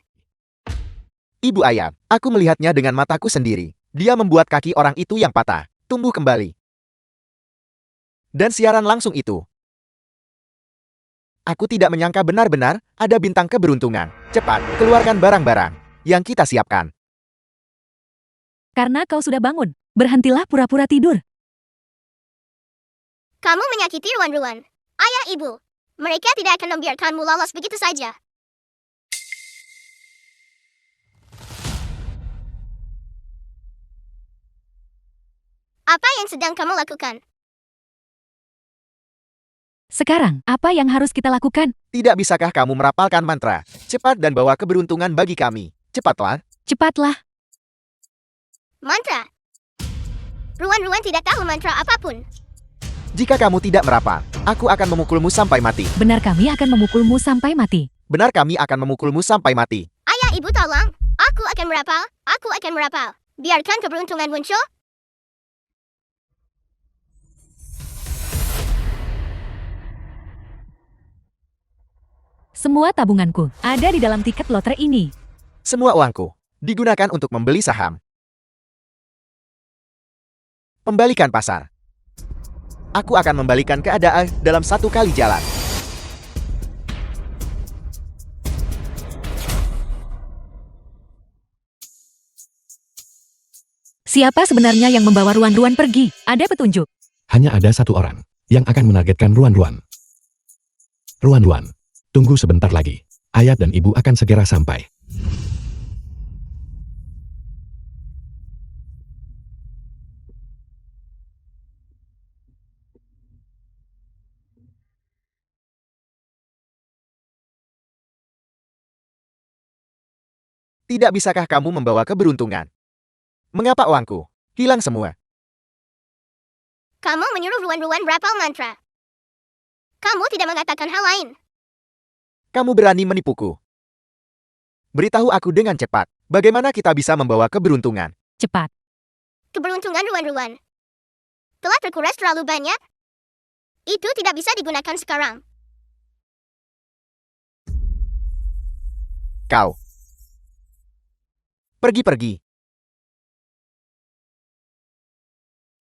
S3: Ibu ayah, aku melihatnya dengan mataku sendiri. Dia membuat kaki orang itu yang patah tumbuh kembali. Dan siaran langsung itu. Aku tidak menyangka benar-benar ada bintang keberuntungan. Cepat, keluarkan barang-barang yang kita siapkan.
S1: Karena kau sudah bangun, berhentilah pura-pura tidur.
S2: Kamu menyakiti Ruan-Ruan. Ayah ibu. Mereka tidak akan membiarkanmu lolos begitu saja. Apa yang sedang kamu lakukan?
S1: Sekarang, apa yang harus kita lakukan?
S3: Tidak bisakah kamu merapalkan mantra? Cepat dan bawa keberuntungan bagi kami. Cepatlah.
S1: Cepatlah.
S2: Mantra. Ruan-Ruan tidak tahu mantra apapun.
S3: Jika kamu tidak merapal, aku akan memukulmu sampai mati.
S1: Benar, kami akan memukulmu sampai mati.
S3: Benar, kami akan memukulmu sampai mati.
S2: Ayah ibu tolong. Aku akan merapal. Aku akan merapal. Biarkan keberuntungan muncul.
S1: Semua tabunganku ada di dalam tiket lotre ini.
S3: Semua uangku digunakan untuk membeli saham. Pembalikan pasar. Aku akan membalikan keadaan dalam 1 kali jalan.
S1: Siapa sebenarnya yang membawa Ruan-Ruan pergi? Ada petunjuk.
S4: Hanya ada satu orang yang akan menargetkan Ruan-Ruan. Ruan-Ruan, tunggu sebentar lagi. Ayah dan ibu akan segera sampai.
S3: Tidak bisakah kamu membawa keberuntungan? Mengapa uangku hilang semua?
S2: Kamu menyuruh Ruan-Ruan merapal mantra. Kamu tidak mengatakan hal lain.
S3: Kamu berani menipuku. Beritahu aku dengan cepat, bagaimana kita bisa membawa keberuntungan?
S1: Cepat.
S2: Keberuntungan Ruan-Ruan telah terkuras terlalu banyak. Itu tidak bisa digunakan sekarang.
S3: Kau pergi-pergi.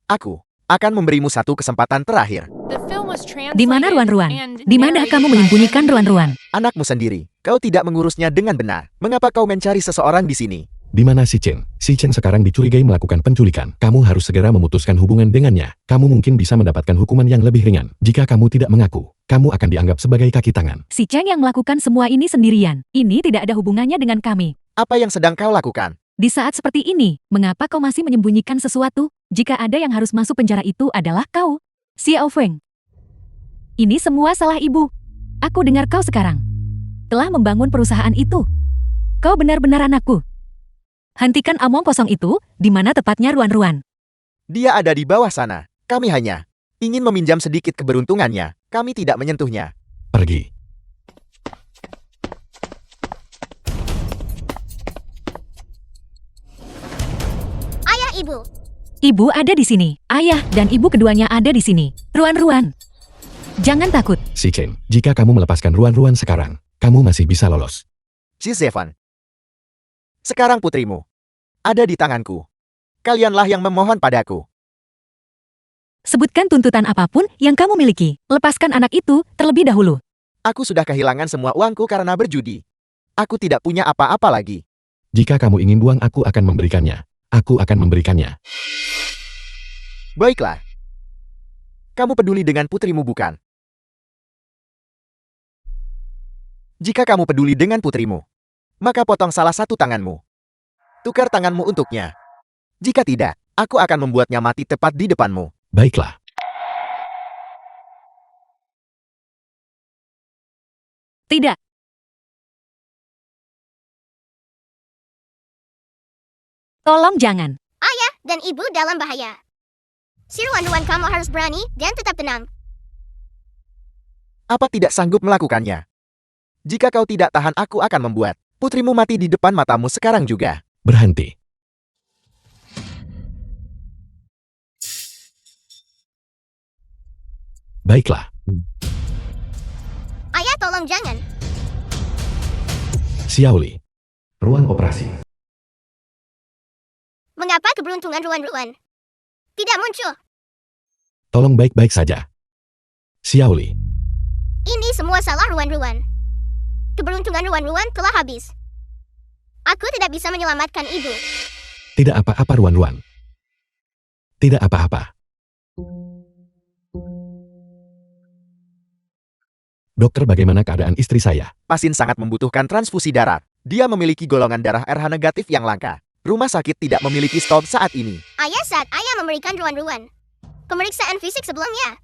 S3: Aku akan memberimu satu kesempatan terakhir.
S5: The film was translated
S1: Di mana Ruan-Ruan?
S5: and
S1: Di mana
S5: narrated
S1: kamu
S5: by
S1: menyembunyikan
S5: M.
S1: Ruan-Ruan?
S3: Anakmu sendiri, kau tidak mengurusnya dengan benar. Mengapa kau mencari seseorang di sini?
S4: Di mana si Chen? Si Chen sekarang dicurigai melakukan penculikan. Kamu harus segera memutuskan hubungan dengannya. Kamu mungkin bisa mendapatkan hukuman yang lebih ringan. Jika kamu tidak mengaku, kamu akan dianggap sebagai kaki tangan.
S1: Si Cheng yang melakukan semua ini sendirian. Ini tidak ada hubungannya dengan kami.
S3: Apa yang sedang kau lakukan?
S1: Di saat seperti ini, mengapa kau masih menyembunyikan sesuatu? Jika ada yang harus masuk penjara itu adalah kau, Xiao Feng. Ini semua salah ibu. Aku dengar kau sekarang telah membangun perusahaan itu. Kau benar-benar anakku. Hentikan omong kosong itu, di mana tepatnya Ruan-Ruan.
S3: Dia ada di bawah sana. Kami hanya ingin meminjam sedikit keberuntungannya. Kami tidak menyentuhnya.
S4: Pergi.
S2: Ayah ibu.
S1: Ibu ada di sini. Ayah dan ibu keduanya ada di sini. Ruan-Ruan. Jangan takut.
S4: Si Chen, jika kamu melepaskan Ruan-Ruan sekarang, kamu masih bisa lolos.
S3: Si Zevan. Sekarang putrimu ada di tanganku. Kalianlah yang memohon padaku.
S1: Sebutkan tuntutan apapun yang kamu miliki. Lepaskan anak itu terlebih dahulu.
S3: Aku sudah kehilangan semua uangku karena berjudi. Aku tidak punya apa-apa lagi.
S4: Jika kamu ingin uang, aku akan memberikannya. Aku akan memberikannya.
S3: Baiklah. Kamu peduli dengan putrimu, bukan? Jika kamu peduli dengan putrimu, maka potong salah satu tanganmu. Tukar tanganmu untuknya. Jika tidak, aku akan membuatnya mati tepat di depanmu.
S4: Baiklah.
S1: Tidak. Tolong jangan.
S2: Dan ibu dalam bahaya. Si Ruan-Ruan, kamu harus berani dan tetap tenang.
S3: Apa tidak sanggup melakukannya? Jika kau tidak tahan, aku akan membuat putrimu mati di depan matamu sekarang juga.
S4: Berhenti. Baiklah.
S2: Ayah, tolong jangan.
S4: Xiaoli. Ruang operasi.
S2: Mengapa keberuntungan Ruan-Ruan tidak muncul?
S4: Tolong baik-baik saja. Xiaoli.
S2: Ini semua salah Ruan-Ruan. Keberuntungan Ruan-Ruan telah habis. Aku tidak bisa menyelamatkan ibu.
S4: Tidak apa-apa Ruan-Ruan. Tidak apa-apa. Dokter, bagaimana keadaan istri saya?
S3: Pasien sangat membutuhkan transfusi darah. Dia memiliki golongan darah RH negatif yang langka. Rumah sakit tidak memiliki stok saat ini.
S2: Ayah, saat ayah memberikan Ruan-Ruan pemeriksaan fisik sebelumnya,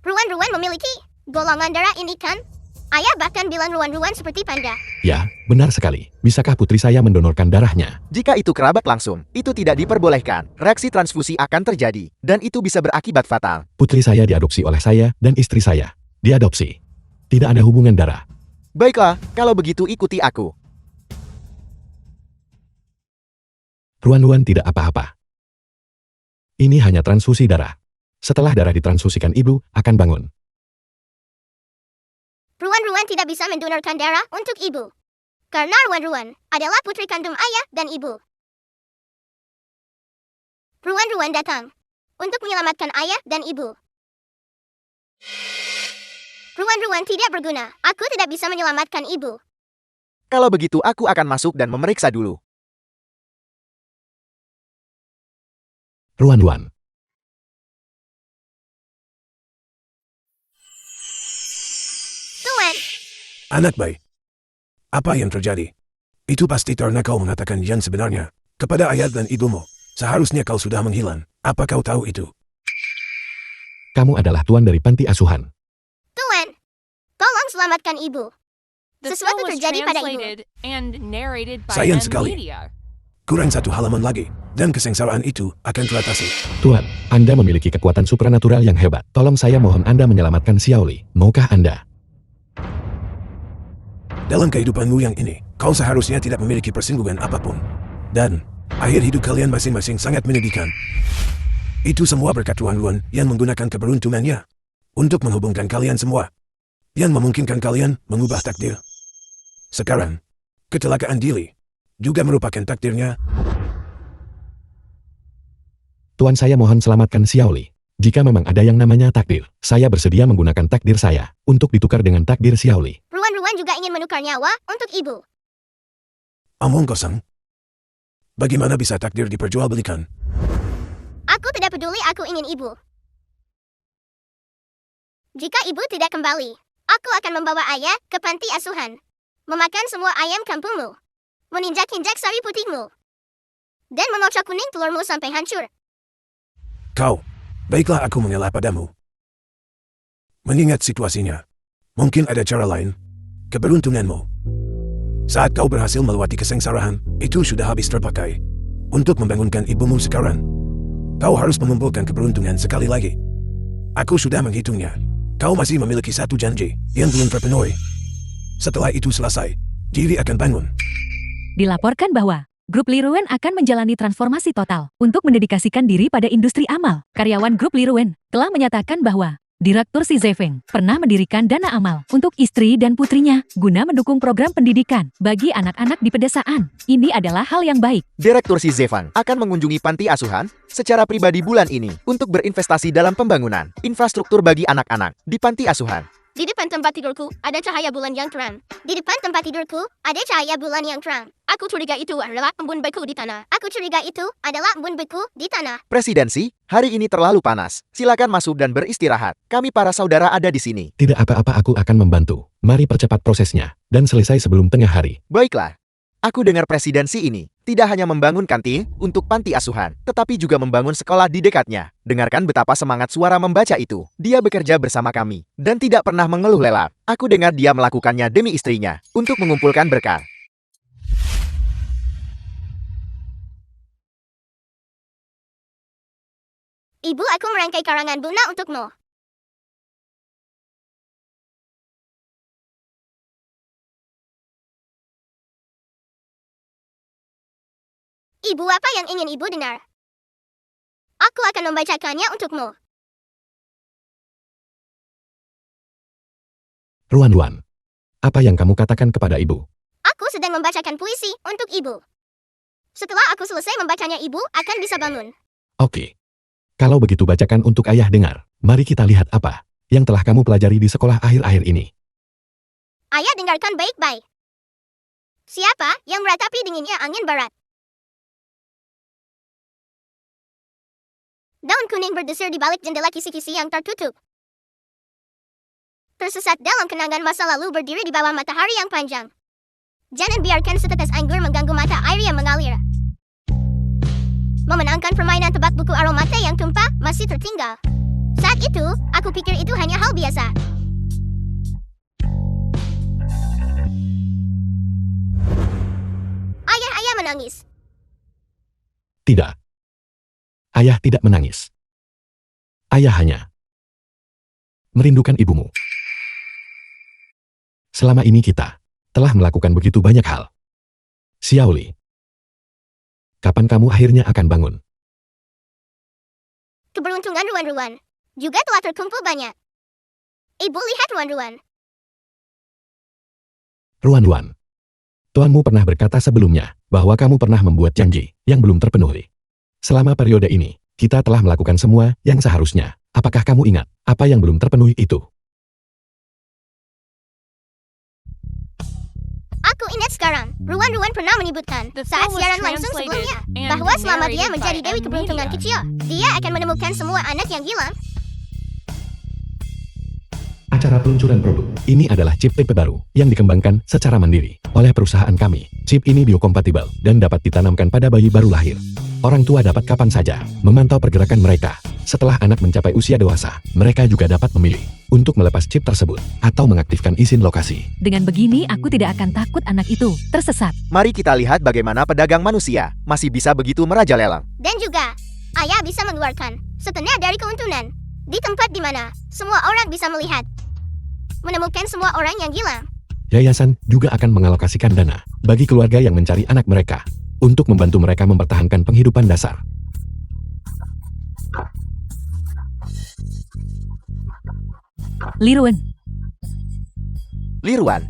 S2: Ruan-Ruan memiliki golongan darah ini kan? Ayah bahkan bilang Ruan-Ruan seperti panda.
S4: Ya, benar sekali. Bisakah putri saya mendonorkan darahnya?
S3: Jika itu kerabat langsung, itu tidak diperbolehkan. Reaksi transfusi akan terjadi, dan itu bisa berakibat fatal.
S4: Putri saya diadopsi oleh saya dan istri saya. Diadopsi. Tidak ada hubungan darah.
S3: Baiklah, kalau begitu ikuti aku.
S4: Ruan-Ruan tidak apa-apa. Ini hanya transfusi darah. Setelah darah ditransfusikan, ibu akan bangun.
S2: Ruan-Ruan tidak bisa mendonorkan darah untuk ibu. Karena Ruan-Ruan adalah putri kandung ayah dan ibu. Ruan-Ruan datang untuk menyelamatkan ayah dan ibu. Ruan-Ruan tidak berguna. Aku tidak bisa menyelamatkan ibu.
S3: Kalau begitu aku akan masuk dan memeriksa dulu.
S4: Ruan-Ruan.
S2: Tuan,
S6: Anak baik. Apa yang terjadi? Itu pasti karena kau mengatakan yang sebenarnya kepada ayah dan ibumu. Seharusnya kau sudah menghilang. Apa kau tahu itu?
S4: Kamu adalah tuan dari panti asuhan.
S2: Tuan, tolong selamatkan ibu.
S5: The
S2: Sesuatu
S5: film was
S2: terjadi pada ibu.
S5: translated and narrated by
S6: Sayang
S5: M
S6: sekali.
S5: Media.
S6: Kurang satu halaman lagi, dan kesengsaraan itu akan teratasi.
S4: Tuan, Anda memiliki kekuatan supranatural yang hebat. Tolong saya mohon Anda menyelamatkan Xiaoli. Maukah Anda?
S6: Dalam kehidupanmu yang ini, kau seharusnya tidak memiliki persinggungan apapun. Dan, akhir hidup kalian masing-masing sangat menyedihkan. Itu semua berkat Ruan-Ruan yang menggunakan keberuntungannya untuk menghubungkan kalian semua, yang memungkinkan kalian mengubah takdir. Sekarang, kecelakaan Dili juga merupakan takdirnya.
S4: Tuan, saya mohon selamatkan Xiaoli. Jika memang ada yang namanya takdir, saya bersedia menggunakan takdir saya untuk ditukar dengan takdir Xiaoli.
S2: Ruan-Ruan juga ingin menukar nyawa untuk ibu.
S6: Omong kosong. Bagaimana bisa takdir diperjualbelikan?
S2: Aku tidak peduli, aku ingin ibu. Jika ibu tidak kembali, aku akan membawa ayah ke panti asuhan. Memakan semua ayam kampungmu. Meninjak-injak sari putihmu. Dan memocok kuning telurmu sampai hancur.
S6: Kau, baiklah aku mengalah padamu. Mengingat situasinya, mungkin ada cara lain. Keberuntunganmu. Saat kau berhasil melewati kesengsaraan, itu sudah habis terpakai. Untuk membangunkan ibumu sekarang, kau harus mengumpulkan keberuntungan sekali lagi. Aku sudah menghitungnya. Kau masih memiliki satu janji yang belum terpenuhi. Setelah itu selesai, diri akan bangun.
S1: Dilaporkan bahwa Grup Liruen akan menjalani transformasi total untuk mendedikasikan diri pada industri amal. Karyawan Grup Liruen telah menyatakan bahwa Direktur Xi Zefeng pernah mendirikan dana amal untuk istri dan putrinya guna mendukung program pendidikan bagi anak-anak di pedesaan. Ini adalah hal yang baik.
S3: Direktur Xi Zefeng akan mengunjungi panti asuhan secara pribadi bulan ini untuk berinvestasi dalam pembangunan infrastruktur bagi anak-anak di panti asuhan.
S2: Di depan tempat tidurku ada cahaya bulan yang terang. Di depan tempat tidurku ada cahaya bulan yang terang. Aku curiga itu adalah embun beku di tanah. Aku curiga itu adalah embun beku di tanah.
S3: Presidensi, hari ini terlalu panas. Silakan masuk dan beristirahat. Kami para saudara ada di sini.
S4: Tidak apa-apa, aku akan membantu. Mari percepat prosesnya dan selesai sebelum tengah hari.
S3: Baiklah. Aku dengar presidensi ini Tidak hanya membangun kantin untuk panti asuhan, tetapi juga membangun sekolah di dekatnya. Dengarkan betapa semangat suara membaca itu. Dia bekerja bersama kami, dan tidak pernah mengeluh lelah. Aku dengar dia melakukannya demi istrinya, untuk mengumpulkan berkah.
S2: Ibu, aku merangkai karangan bunga untukmu. Ibu, apa yang ingin ibu dengar? Aku akan membacakannya untukmu.
S4: Ruan, apa yang kamu katakan kepada ibu?
S2: Aku sedang membacakan puisi untuk ibu. Setelah aku selesai membacanya, ibu akan bisa bangun.
S4: Oke. Kalau begitu bacakan untuk ayah dengar. Mari kita lihat apa yang telah kamu pelajari di sekolah akhir-akhir ini.
S2: Ayah, dengarkan baik-baik. Siapa yang meratapi dinginnya angin barat? Daun kuning berdesir di balik jendela kisi-kisi yang tertutup. Tersesat dalam kenangan masa lalu berdiri di bawah matahari yang panjang. Jangan biarkan setetes anggur mengganggu mata air yang mengalir. Memenangkan permainan tebak buku aromata yang tumpah masih tertinggal. Saat itu, aku pikir itu hanya hal biasa. Ayah menangis.
S4: Tidak. Ayah tidak menangis. Ayah hanya merindukan ibumu. Selama ini kita telah melakukan begitu banyak hal. Xiaoli, kapan kamu akhirnya akan bangun?
S2: Keberuntungan Ruan juga telah terkumpul banyak. Ibu, lihat Ruan.
S4: Ruan, tuanmu pernah berkata sebelumnya bahwa kamu pernah membuat janji yang belum terpenuhi. Selama periode ini, kita telah melakukan semua yang seharusnya. Apakah kamu ingat apa yang belum terpenuhi itu?
S2: Aku ingat sekarang. Ruan pernah menyebutkan
S5: The
S2: saat
S5: film was
S2: siaran langsung
S5: translated
S2: sebelumnya
S5: and
S2: bahwa selama dia
S5: narrated
S2: menjadi
S5: by
S2: Dewi
S5: M.
S2: Keberuntungan
S5: Media.
S2: kecil, dia akan menemukan semua anak yang hilang.
S4: Acara peluncuran produk. Ini adalah chip tipe baru yang dikembangkan secara mandiri oleh perusahaan kami. Chip ini biokompatibel dan dapat ditanamkan pada bayi baru lahir. Orang tua dapat kapan saja memantau pergerakan mereka. Setelah anak mencapai usia dewasa, mereka juga dapat memilih untuk melepas chip tersebut atau mengaktifkan izin lokasi.
S1: Dengan begini, aku tidak akan takut anak itu tersesat.
S3: Mari kita lihat bagaimana pedagang manusia masih bisa begitu merajalela.
S2: Dan juga, ayah bisa mengeluarkan setengah dari keuntungan di tempat di mana semua orang bisa melihat. Menemukan semua orang yang hilang.
S4: Yayasan juga akan mengalokasikan dana bagi keluarga yang mencari anak mereka untuk membantu mereka mempertahankan penghidupan dasar.
S1: Liruan,
S3: Liruan,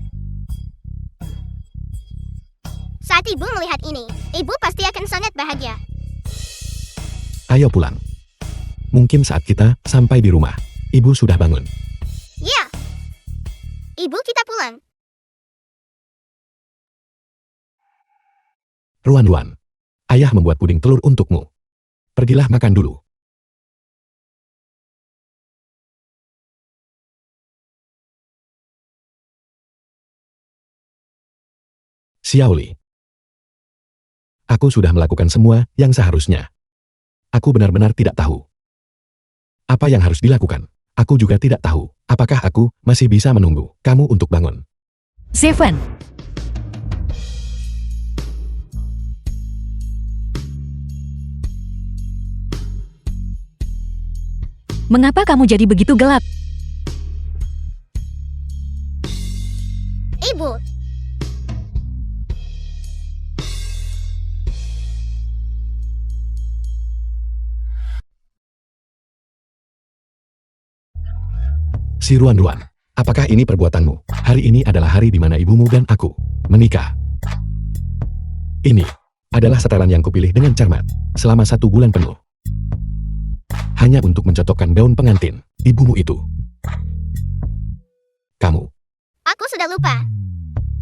S2: Saat ibu melihat ini, ibu pasti akan sangat bahagia.
S4: Ayo pulang. Mungkin saat kita sampai di rumah, ibu sudah bangun.
S2: Ya, ibu, kita pulang.
S4: Ruan, ayah membuat puding telur untukmu. Pergilah makan dulu. Xiaoli, aku sudah melakukan semua yang seharusnya. Aku benar-benar tidak tahu apa yang harus dilakukan. Aku juga tidak tahu apakah aku masih bisa menunggu kamu untuk bangun.
S1: Seven, mengapa kamu jadi begitu gelap?
S2: Ibu,
S4: Si Ruan, apakah ini perbuatanmu? Hari ini adalah hari di mana ibumu dan aku menikah. Ini adalah setelan yang kupilih dengan cermat selama 1 bulan penuh. Hanya untuk mencocokkan gaun pengantin ibumu itu. Kamu,
S2: aku sudah lupa.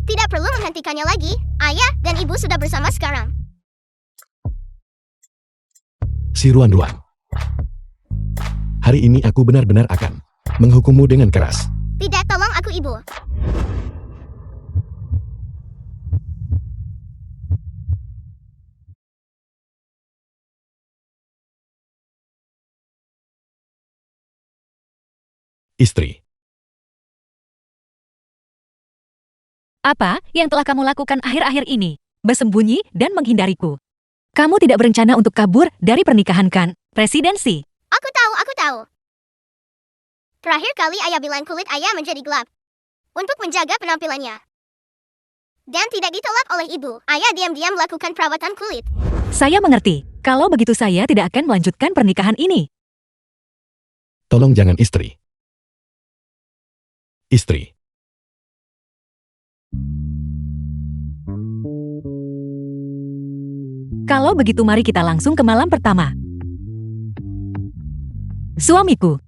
S2: Tidak perlu menghentikannya lagi. Ayah dan ibu sudah bersama sekarang.
S4: si Ruan. Hari ini aku benar-benar akan menghukummu dengan keras.
S2: Tidak, tolong aku, ibu.
S4: istri.
S1: Apa yang telah kamu lakukan akhir-akhir ini? Bersembunyi dan menghindariku. Kamu tidak berencana untuk kabur dari pernikahan kan? Presidensi.
S2: Aku tahu. Terakhir kali ayah bilang kulit ayah menjadi gelap. Untuk menjaga penampilannya. Dan tidak ditolak oleh ibu. Ayah diam-diam melakukan perawatan kulit.
S1: Saya mengerti. Kalau begitu saya tidak akan melanjutkan pernikahan ini.
S4: Tolong jangan istri. Istri.
S1: Kalau begitu mari kita langsung ke malam pertama. Suamiku.